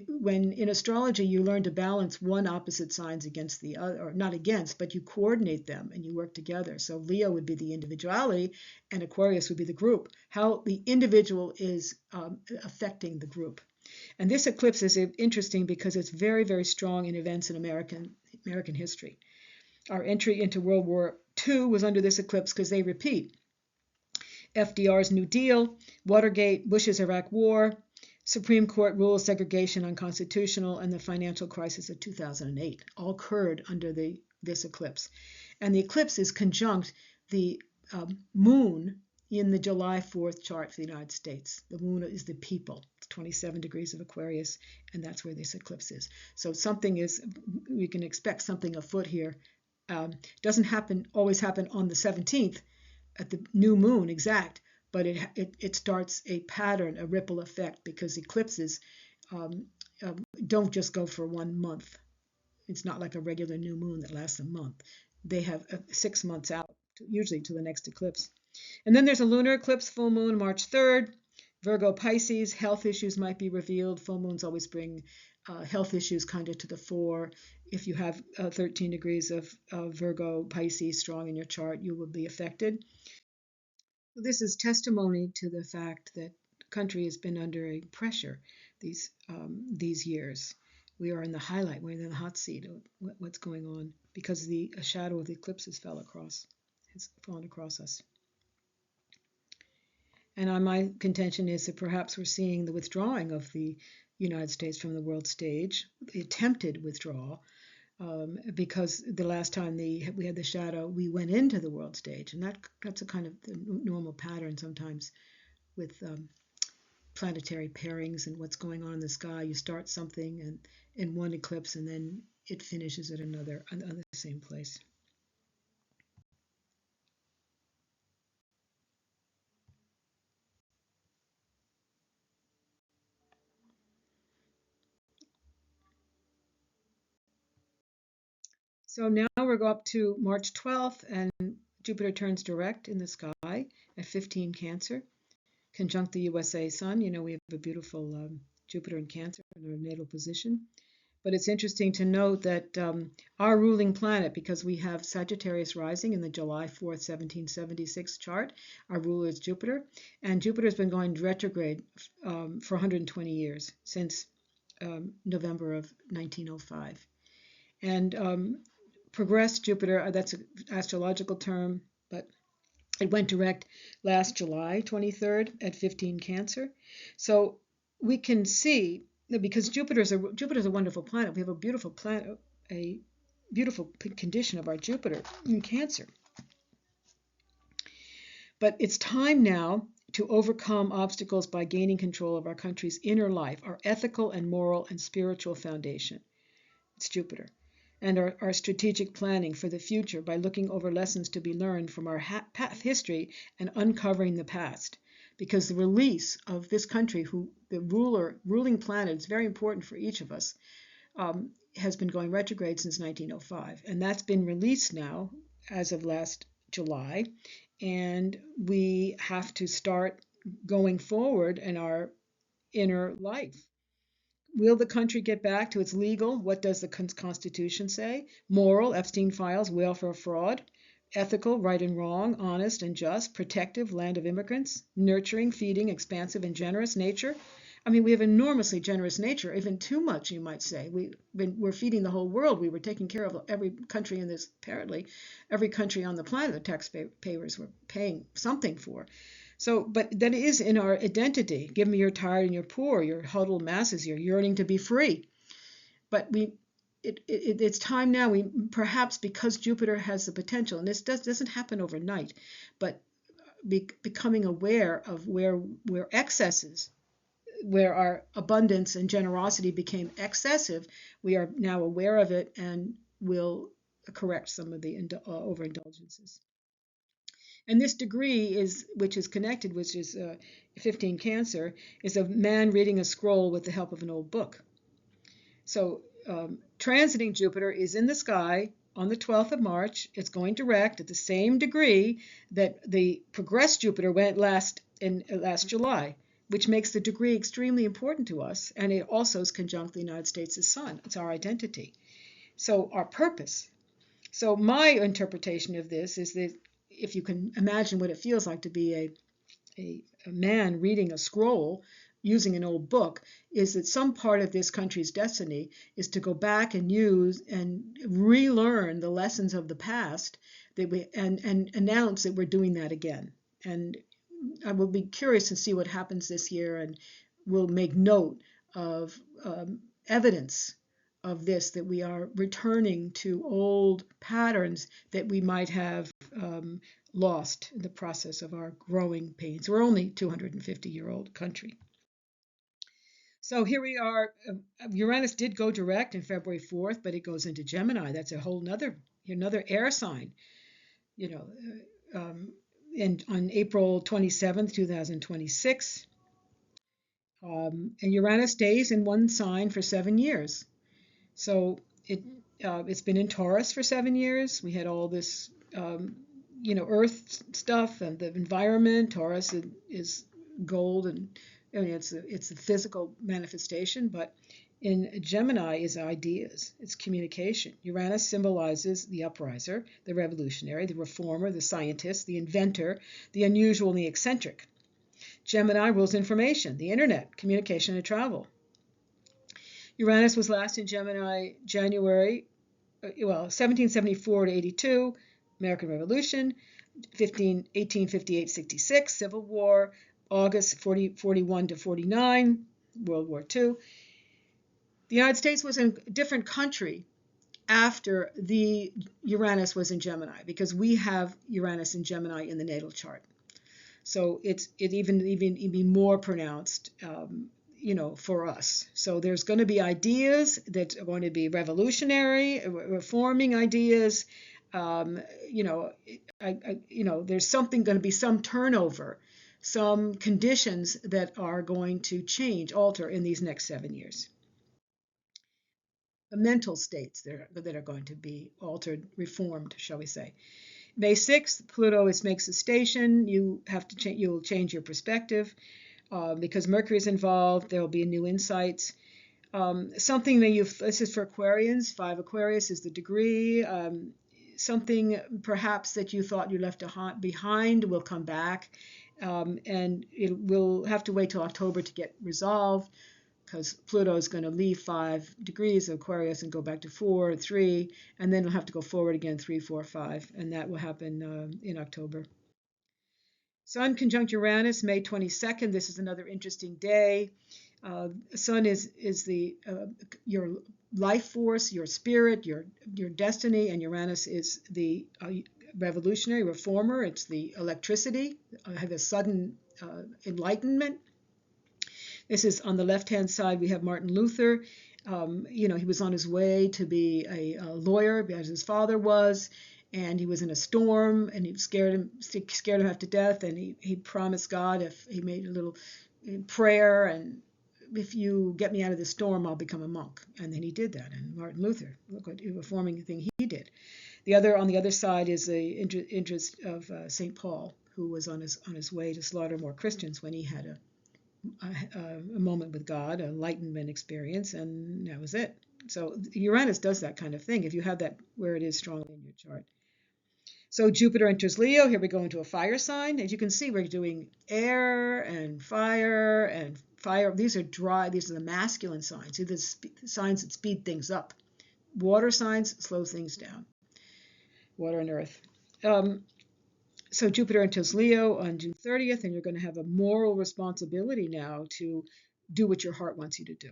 When in astrology you learn to balance one opposite signs against the other, or not against, but you coordinate them and you work together. So Leo would be the individuality and Aquarius would be the group, how the individual is affecting the group. And this eclipse is interesting because it's very, very strong in events in American history. Our entry into World War II was under this eclipse because they repeat. FDR's New Deal, Watergate, Bush's Iraq War, Supreme Court rules segregation unconstitutional, and the financial crisis of 2008 all occurred under this eclipse. And the eclipse is conjunct the moon in the July 4th chart for the United States. The moon is the people. It's 27 degrees of Aquarius, and that's where this eclipse is. So we can expect something afoot here. Doesn't always happen on the 17th at the new moon exact, but it starts a pattern, a ripple effect, because eclipses don't just go for 1 month. it's not like a regular new moon that lasts a month. They have 6 months out, usually to the next eclipse. And then there's a lunar eclipse, full moon, March 3rd. Virgo Pisces, health issues might be revealed. Full moons always bring health issues kind of to the fore. If you have 13 degrees of Virgo Pisces strong in your chart, you will be affected. This is testimony to the fact that the country has been under a pressure these years. We are in the highlight, we're in the hot seat of what's going on because the shadow of the eclipses has fallen across us. And my contention is that perhaps we're seeing the withdrawing of the United States from the world stage, the attempted withdrawal, because the last time we had the shadow, we went into the world stage, and that's a kind of the normal pattern sometimes with planetary pairings and what's going on in the sky. You start something and in one eclipse, and then it finishes at another on the same place. So now we're go up to March 12th, and Jupiter turns direct in the sky at 15 Cancer, conjunct the USA Sun. You know, we have a beautiful Jupiter in Cancer in our natal position. But it's interesting to note that our ruling planet, because we have Sagittarius rising in the July 4th, 1776 chart, our ruler is Jupiter, and Jupiter has been going retrograde for 120 years, since November of 1905. And progressed Jupiter, that's an astrological term, but it went direct last July 23rd at 15 Cancer. So we can see that because Jupiter's a wonderful planet. We have a beautiful planet, a beautiful condition of our Jupiter in Cancer. But it's time now to overcome obstacles by gaining control of our country's inner life, our ethical and moral and spiritual foundation. It's Jupiter. And our strategic planning for the future by looking over lessons to be learned from our history and uncovering the past. Because the release of this country, the ruling planet, is very important for each of us, has been going retrograde since 1905. And that's been released now as of last July. And we have to start going forward in our inner life. Will the country get back to its legal? What does the Constitution say? Moral, Epstein files, welfare fraud. Ethical, right and wrong, honest and just, protective, land of immigrants, nurturing, feeding, expansive and generous nature. I mean, we have enormously generous nature, even too much, you might say. We're feeding the whole world. We were taking care of every country in this, apparently, every country on the planet the taxpayers were paying something for. So, but that is in our identity. Give me your tired and your poor, your huddled masses, your yearning to be free. But it's time now. We perhaps, because Jupiter has the potential, and this doesn't happen overnight, but becoming aware of where excesses, where our abundance and generosity became excessive, we are now aware of it and will correct some of the overindulgences. And this degree which is connected, which is 15 Cancer, is a man reading a scroll with the help of an old book. So transiting Jupiter is in the sky on the 12th of March. It's going direct at the same degree that the progressed Jupiter went last July, which makes the degree extremely important to us. And it also is conjunct the United States' sun. It's our identity. So our purpose. So my interpretation of this is that if you can imagine what it feels like to be a man reading a scroll using an old book, is that some part of this country's destiny is to go back and use and relearn the lessons of the past and announce that we're doing that again. And I will be curious to see what happens this year, and we'll make note of evidence of this, that we are returning to old patterns that we might have lost in the process of our growing pains. We're only 250-year-old country. So here we are. Uranus did go direct on February 4th, but it goes into Gemini. That's a whole another air sign, you know, and on April 27th, 2026. And Uranus stays in one sign for 7 years. So It's been in Taurus for 7 years. We had all this, Earth stuff and the environment. Taurus is gold, and I mean it's a physical manifestation. But in Gemini is ideas. It's communication. Uranus symbolizes the upriser, the revolutionary, the reformer, the scientist, the inventor, the unusual, and the eccentric. Gemini rules information, the internet, communication, and travel. Uranus was last in Gemini January 1774 to 82, American Revolution, 1858-66, Civil War, August 41 to 49, World War II. The United States was a different country after the Uranus was in Gemini, because we have Uranus in Gemini in the natal chart. So it even more pronounced, for us. So there's going to be ideas that are going to be revolutionary, reforming ideas. There's something going to be some turnover, some conditions that are going to change, alter in these next 7 years. The mental states that are going to be altered, reformed, shall we say. May 6th, Pluto makes a station. You'll change your perspective. Because Mercury is involved, there will be new insights. Something that this is for Aquarians. 5 Aquarius is the degree. Something perhaps that you thought you left behind will come back. And it will have to wait till October to get resolved, because Pluto is going to leave 5 degrees of Aquarius and go back to 4, 3, and then it'll have to go forward again 3, 4, 5, and that will happen in October. Sun conjunct Uranus, May 22nd. This is another interesting day. Sun is your life force, your spirit, your destiny, and Uranus is the revolutionary reformer. It's the electricity, have a sudden enlightenment. This is on the left-hand side. We have Martin Luther. He was on his way to be a lawyer, as his father was. And he was in a storm, and he scared him half to death. And he promised God, if he made a little prayer, and if you get me out of this storm, I'll become a monk. And then he did that. And Martin Luther, look what a reforming thing he did. On the other side is the interest of St. Paul, who was on his way to slaughter more Christians when he had a moment with God, an enlightenment experience, and that was it. So Uranus does that kind of thing if you have that where it is strongly in your chart. So Jupiter enters Leo. Here we go into a fire sign. As you can see, we're doing air and fire and fire. These are dry. These are the masculine signs. These are the signs that speed things up. Water signs slow things down. Water and earth. So Jupiter enters Leo on June 30th, and you're going to have a moral responsibility now to do what your heart wants you to do.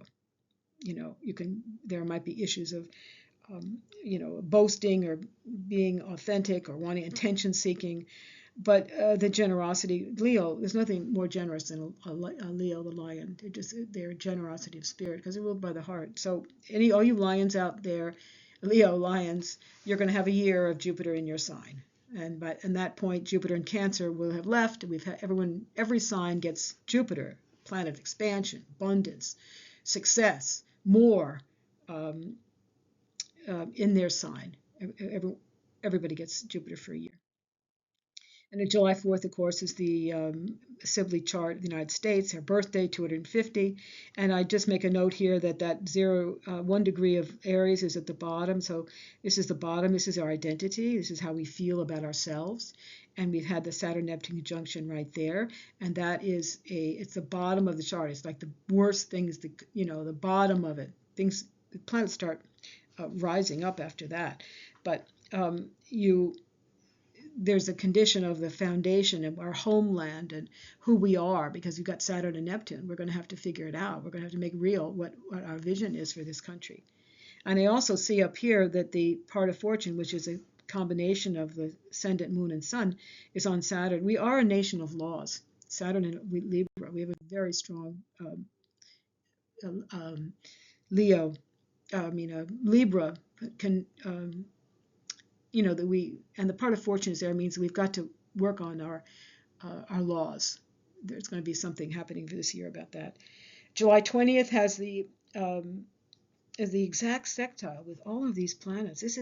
There might be issues of boasting or being authentic or wanting attention seeking, but the generosity, Leo, there's nothing more generous than a Leo, the lion. Their generosity of spirit, because they're ruled by the heart. So all you lions out there, Leo lions, you're going to have a year of Jupiter in your sign. And at that point, Jupiter in Cancer will have left. We've had every sign gets Jupiter, planet of expansion, abundance, success, more, in their sign. Everybody gets Jupiter for a year. And on July 4th, of course, is the Sibley chart of the United States, her birthday, 250. And I just make a note here that 1 degree of Aries is at the bottom. So this is the bottom. This is our identity. This is how we feel about ourselves. And we've had the Saturn-Neptune conjunction right there. And it's the bottom of the chart. It's like the worst things, the bottom of it. The planets start rising up after that. But there's a condition of the foundation of our homeland and who we are, because we've got Saturn and Neptune. We're going to have to figure it out. We're going to have to make real what our vision is for this country. And I also see up here that the part of fortune, which is a combination of the ascendant, moon, and sun, is on Saturn. We are a nation of laws. Saturn and Libra. We have a very strong Libra can, and the part of fortune is there means we've got to work on our laws. There's going to be something happening for this year about that. July 20th has the the exact sextile with all of these planets. This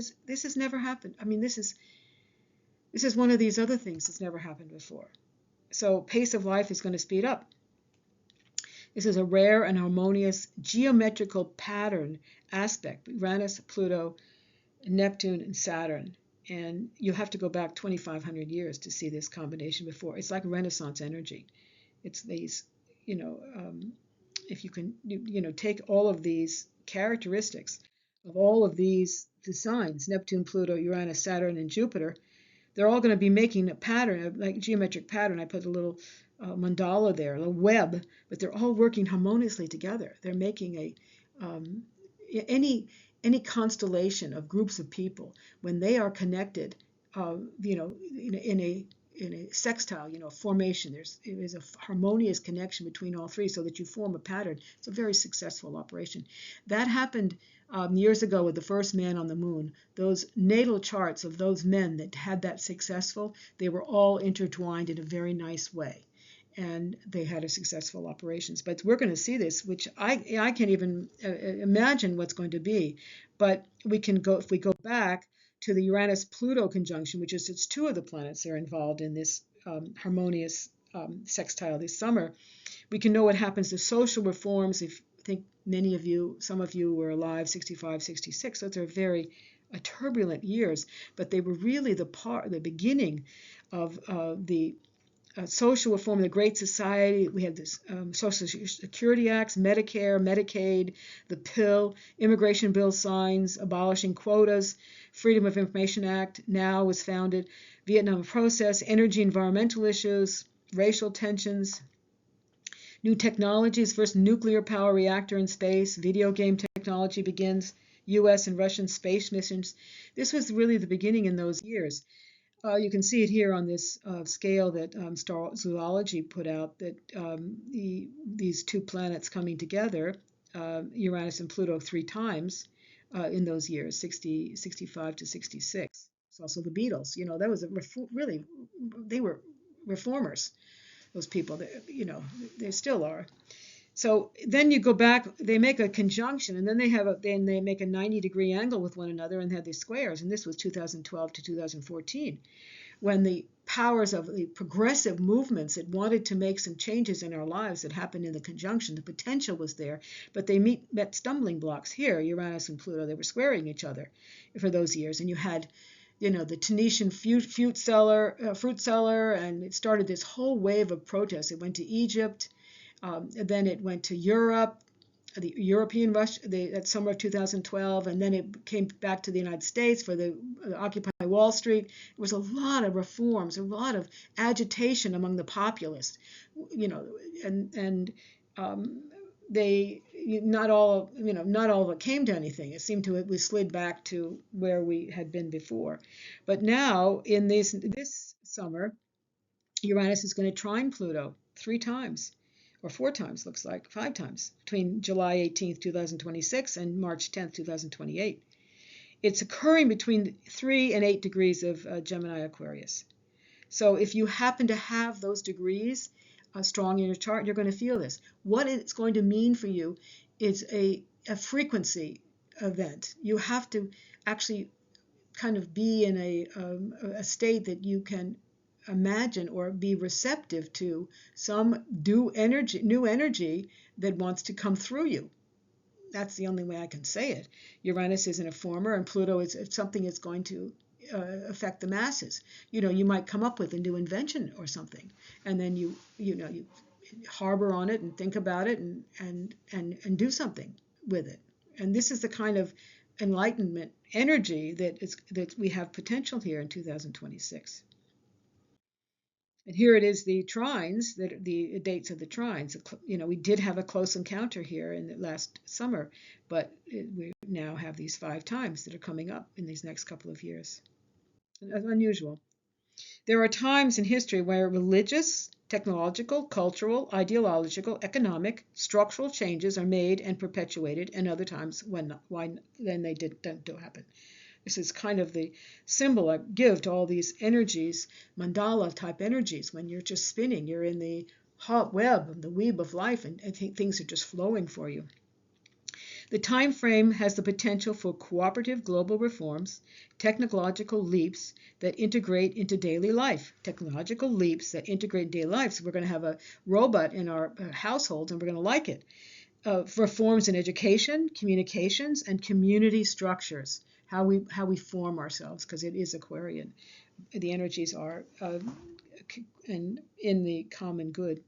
has never happened. I mean, this is one of these other things that's never happened before. So pace of life is going to speed up. This is a rare and harmonious geometrical pattern aspect, Uranus, Pluto, Neptune, and Saturn. And you have to go back 2,500 years to see this combination before. It's like Renaissance energy. It's these, if you can, take all of these characteristics of all of these the signs, Neptune, Pluto, Uranus, Saturn, and Jupiter, they're all going to be making a pattern, like geometric pattern. I put a little mandala there, a web, but they're all working harmoniously together. They're making any constellation of groups of people when they are connected, in a sextile, formation. There's a harmonious connection between all three, so that you form a pattern. It's a very successful operation. That happened years ago with the first man on the moon. Those natal charts of those men that had that successful, they were all intertwined in a very nice way, and they had a successful operations. But we're going to see this, which I can't even imagine what's going to be. But we can go, if we go back to the Uranus-Pluto conjunction, which is, it's two of the planets that are involved in this harmonious sextile this summer, we can know what happens to social reforms. If I think some of you were alive 65, 66, those are very turbulent years, but they were really the beginning of the social reform, the Great Society. We had this Social Security Acts, Medicare, Medicaid, the pill, immigration bill signs, abolishing quotas, Freedom of Information Act now was founded, Vietnam process, energy, environmental issues, racial tensions, new technologies, first nuclear power reactor in space, video game technology begins, U.S. and Russian space missions. This was really the beginning in those years. You can see it here on this scale that Star Zoology put out, that these two planets coming together, Uranus and Pluto, 3 times in those years, 65 to 66. It's also the Beatles. That was really, they were reformers, those people. They still are. So then you go back, they make a conjunction, and then they make a 90-degree angle with one another and have these squares. And this was 2012 to 2014, when the powers of the progressive movements that wanted to make some changes in our lives that happened in the conjunction, the potential was there, but they met stumbling blocks here. Uranus and Pluto, they were squaring each other for those years. And you had the Tunisian fruit seller, and it started this whole wave of protests. It went to Egypt. Then it went to Europe, the European rush, that summer of 2012, and then it came back to the United States for the Occupy Wall Street. There was a lot of reforms, a lot of agitation among the populace, and they not all of it came to anything. It seemed we slid back to where we had been before. But now in this summer, Uranus is going to trine Pluto 3 times. Or 4 times, looks like 5 times, between July 18th, 2026 and March 10th, 2028. It's occurring between 3 and 8 degrees of Gemini Aquarius. So if you happen to have those degrees strong in your chart, you're going to feel this. What it's going to mean for you is a frequency event. You have to actually kind of be in a state that you can imagine or be receptive to some new energy that wants to come through you. That's the only way I can say it. Uranus is an informer, and Pluto is something that's going to affect the masses. You might come up with a new invention or something, and then you harbor on it and think about it and do something with it. And this is the kind of enlightenment energy that we have potential here in 2026. And here it is, the trines, the dates of the trines. We did have a close encounter here in the last summer, but we now have these 5 times that are coming up in these next couple of years. Unusual. There are times in history where religious, technological, cultural, ideological, economic, structural changes are made and perpetuated, and other times when they don't happen. This is kind of the symbol I give to all these energies, mandala type energies. When you're just spinning, you're in the hot web, the weave of life, and I think things are just flowing for you. The time frame has the potential for cooperative global reforms, technological leaps that integrate into daily life. Technological leaps that integrate daily life. So we're going to have a robot in our households, and we're going to like it. Reforms in education, communications, and community structures. How we form ourselves, because it is Aquarian. The energies are in the common good.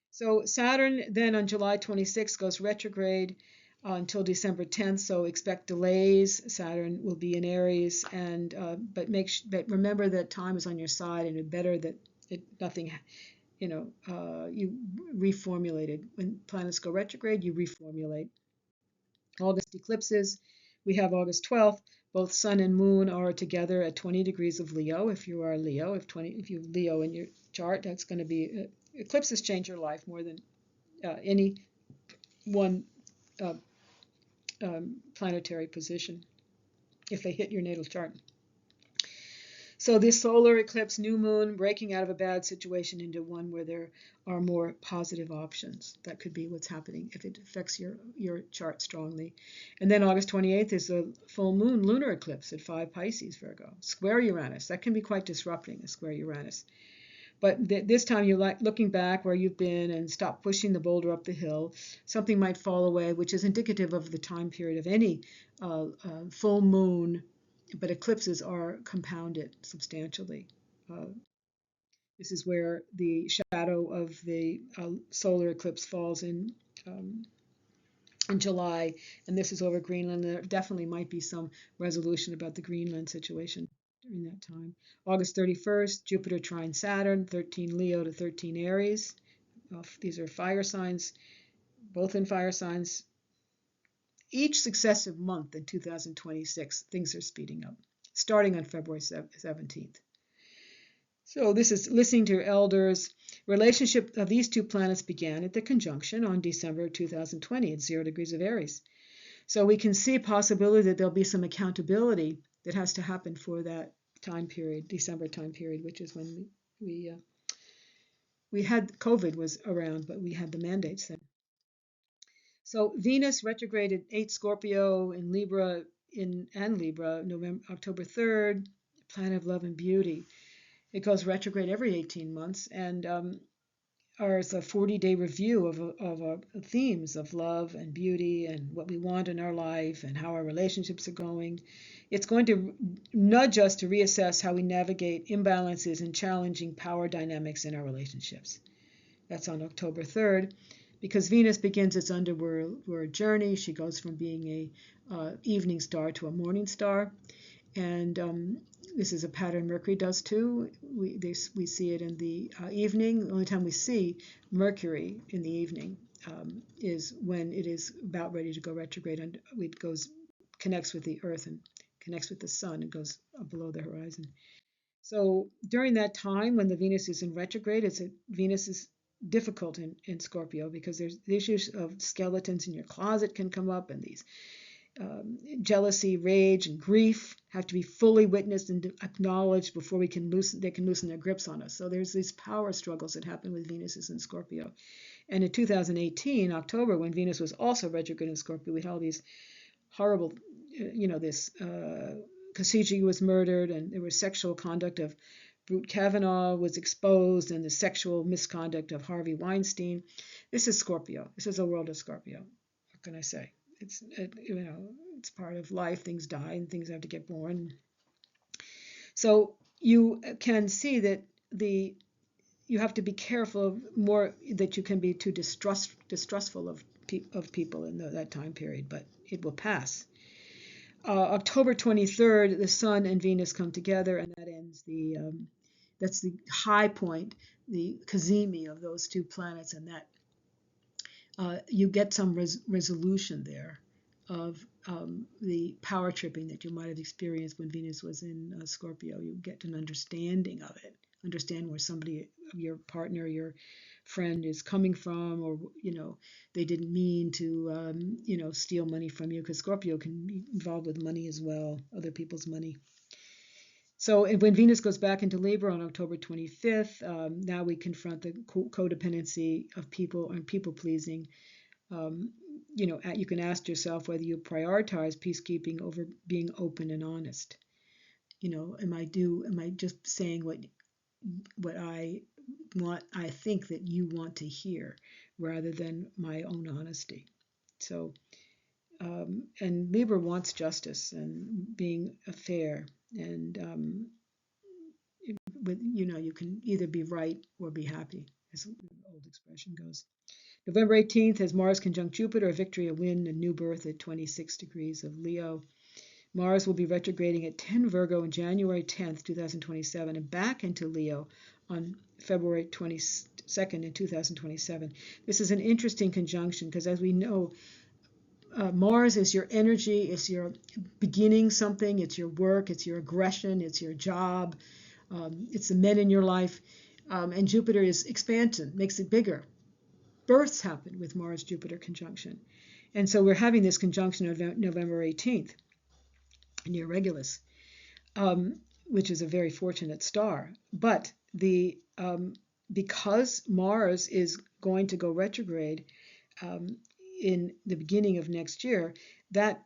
So Saturn then on July 26th goes retrograde until December 10th. So expect delays. Saturn will be in Aries, and but remember that time is on your side, and it better that nothing, you reformulated. When planets go retrograde, you reformulate. August eclipses. We have August 12th. Both Sun and Moon are together at 20 degrees of Leo. If you are Leo, if you have Leo in your chart, that's going to be eclipses change your life more than any one uh, planetary position if they hit your natal chart. So this solar eclipse, new moon, breaking out of a bad situation into one where there are more positive options. That could be what's happening if it affects your chart strongly. And then August 28th is a full moon lunar eclipse at 5 Pisces, Virgo. Square Uranus. That can be quite disrupting, a square Uranus. But this time you're like looking back where you've been and stop pushing the boulder up the hill. Something might fall away, which is indicative of the time period of any full moon, but eclipses are compounded substantially. Uh, this is where the shadow of the solar eclipse falls in July, and this is over Greenland. There definitely might be some resolution about the Greenland situation during that time. August 31st, Jupiter trine Saturn, 13 Leo to 13 Aries. These are fire signs, both in fire signs. Each successive month in 2026, things are speeding up, starting on February 17th. So this is listening to your elders. Relationship of these two planets began at the conjunction on December 2020 at 0 degrees of Aries. So we can see a possibility that there'll be some accountability that has to happen for that time period, December time period, which is when we had COVID was around, but we had the mandates then. So Venus retrograded 8 Scorpio in Libra October 3rd, planet of love and beauty. It goes retrograde every 18 months, and it's a 40-day review of themes of love and beauty and what we want in our life and how our relationships are going. It's going to nudge us to reassess how we navigate imbalances and challenging power dynamics in our relationships. That's on October 3rd. Because Venus begins its underworld journey. She goes from being a evening star to a morning star. And this is a pattern Mercury does too. We see it in the evening. The only time we see Mercury in the evening is when it is about ready to go retrograde, and it connects with the Earth and connects with the Sun and goes below the horizon. So during that time when the Venus is in retrograde, Venus is difficult in Scorpio, because there's the issues of skeletons in your closet can come up, and these jealousy, rage, and grief have to be fully witnessed and acknowledged before they can loosen their grips on us. So there's these power struggles that happen with Venus in Scorpio. And in 2018, October, when Venus was also retrograde in Scorpio, we had all these horrible, this Khashoggi was murdered, and there was sexual conduct of Brett Kavanaugh was exposed, and the sexual misconduct of Harvey Weinstein. This is Scorpio. This is a world of Scorpio. What can I say? It's part of life. Things die and things have to get born. So you can see that you have to be careful more that you can be too distrustful of people in that time period, but it will pass. October 23rd, the Sun and Venus come together, and that ends that's the high point, the cazimi of those two planets, and that you get some resolution there of the power tripping that you might have experienced when Venus was in Scorpio. You get an understanding of it, understand where somebody, your partner, your friend is coming from, or they didn't mean to steal money from you, because Scorpio can be involved with money as well, other people's money. So when Venus goes back into Libra on October 25th, now we confront the codependency of people and people pleasing. you can ask yourself whether you prioritize peacekeeping over being open and honest. Am I just saying what I think that you want to hear rather than my own honesty. So, and Libra wants justice and being fair, and you can either be right or be happy, as the old expression goes. November 18th has Mars conjunct Jupiter, a victory, a win, a new birth at 26 degrees of Leo. Mars will be retrograding at 10 Virgo on January 10th, 2027, and back into Leo on February 22nd in 2027. This is an interesting conjunction because, as we know, Mars is your energy, it's your beginning something, it's your work, it's your aggression, it's your job, it's the men in your life, and Jupiter is expansion, makes it bigger. Births happen with Mars-Jupiter conjunction. And so we're having this conjunction on November 18th near Regulus, which is a very fortunate star. But because Mars is going to go retrograde in the beginning of next year, that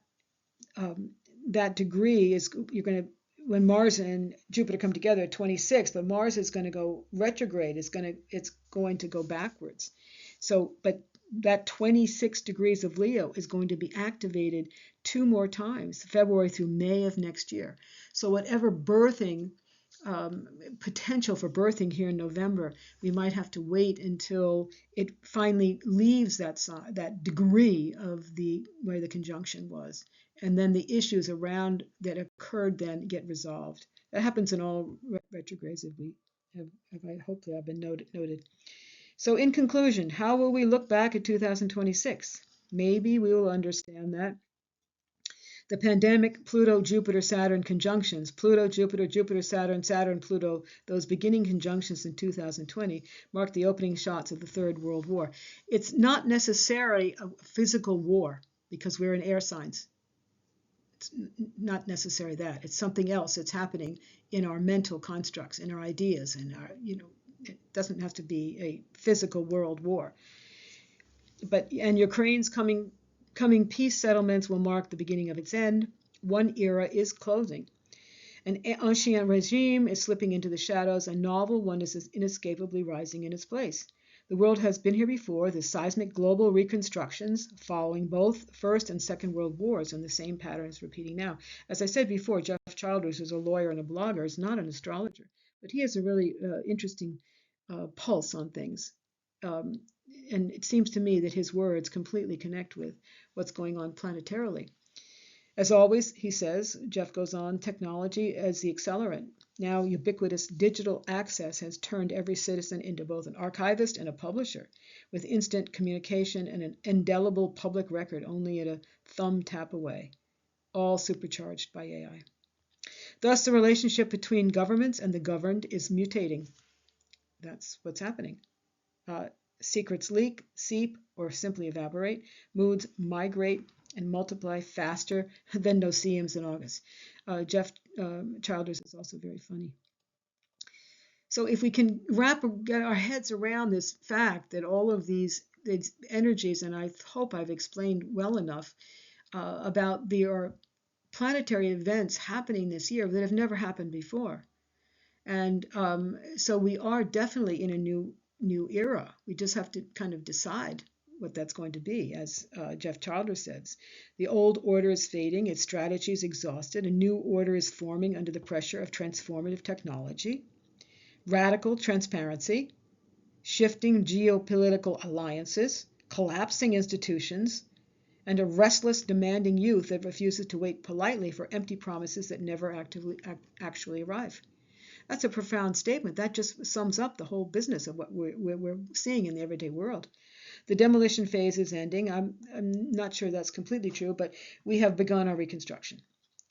degree is you're going to when Mars and Jupiter come together at 26, but Mars is going to go retrograde. It's going to go backwards. So, but that 26 degrees of Leo is going to be activated 2 more times, February through May of next year. So whatever birthing, potential for birthing here in November, we might have to wait until it finally leaves that degree of where the conjunction was. And then the issues around that occurred then get resolved. That happens in all retrogrades, hopefully I've been noted. So in conclusion, how will we look back at 2026? Maybe we will understand that the pandemic Pluto, Jupiter, Saturn conjunctions, Pluto, Jupiter, Jupiter, Saturn, Saturn, Pluto, those beginning conjunctions in 2020 marked the opening shots of the Third World War. It's not necessarily a physical war because we're in air signs. It's not necessarily that. It's something else that's happening in our mental constructs, in our ideas, and it doesn't have to be a physical world war. And Ukraine's coming peace settlements will mark the beginning of its end. One era is closing. An ancien regime is slipping into the shadows. A novel one is inescapably rising in its place. The world has been here before, the seismic global reconstructions following both First and Second World Wars, and the same pattern is repeating now. As I said before, Jeff Childers, who's a lawyer and a blogger, is not an astrologer, but he has a really interesting pulse on things. And it seems to me that his words completely connect with what's going on planetarily. As always, he says, Jeff goes on, technology as the accelerant. Now ubiquitous digital access has turned every citizen into both an archivist and a publisher, with instant communication and an indelible public record only at a thumb tap away, all supercharged by AI. Thus, the relationship between governments and the governed is mutating. That's what's happening. Secrets leak, seep, or simply evaporate. Moods migrate and multiply faster than no-see-ums in August. Jeff Childers is also very funny. So if we can get our heads around this fact that all of these energies, and I hope I've explained well enough about the planetary events happening this year that have never happened before. And so we are definitely in a new era. We just have to kind of decide what that's going to be, as Jeff Childers says. The old order is fading, its strategy is exhausted, a new order is forming under the pressure of transformative technology, radical transparency, shifting geopolitical alliances, collapsing institutions, and a restless, demanding youth that refuses to wait politely for empty promises that never actually arrive. That's a profound statement. That just sums up the whole business of what we're seeing in the everyday world. The demolition phase is ending. I'm not sure that's completely true, but we have begun our reconstruction.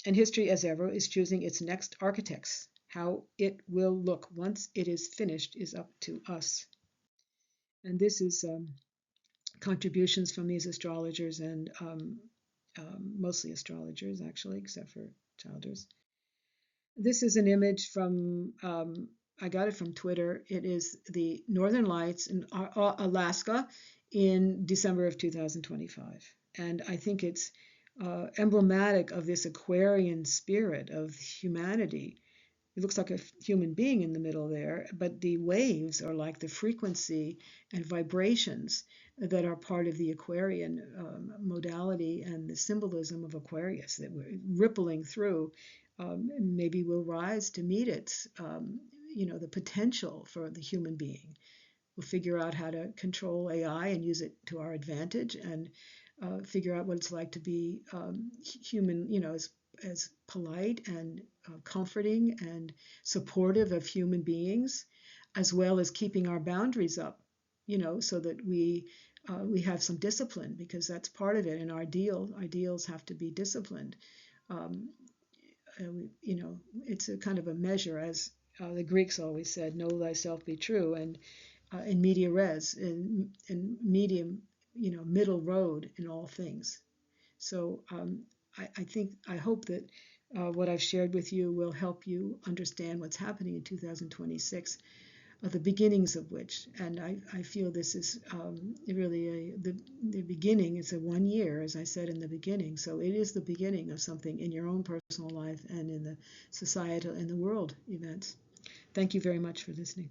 And history, as ever, is choosing its next architects. How it will look once it is finished is up to us. And this is contributions from these astrologers, and mostly astrologers, actually, except for Childers. This is an image from, I got it from Twitter. It is the Northern Lights in Alaska in December of 2025. And I think it's emblematic of this Aquarian spirit of humanity. It looks like a human being in the middle there, but the waves are like the frequency and vibrations that are part of the Aquarian modality and the symbolism of Aquarius that we're rippling through. Maybe we'll rise to meet its, the potential for the human being. We'll figure out how to control AI and use it to our advantage, and figure out what it's like to be human, as polite and comforting and supportive of human beings, as well as keeping our boundaries up, so that we have some discipline, because that's part of it. And our ideals have to be disciplined. Um, it's a kind of a measure, as the Greeks always said, "Know thyself, be true," and in media res, in medium, middle road in all things. So I hope that what I've shared with you will help you understand what's happening in 2026, the beginnings of which, and I feel this is really the beginning. It's a 1 year, as I said in the beginning, so it is the beginning of something in your own personal life and in the societal and the world events. Thank you very much for listening.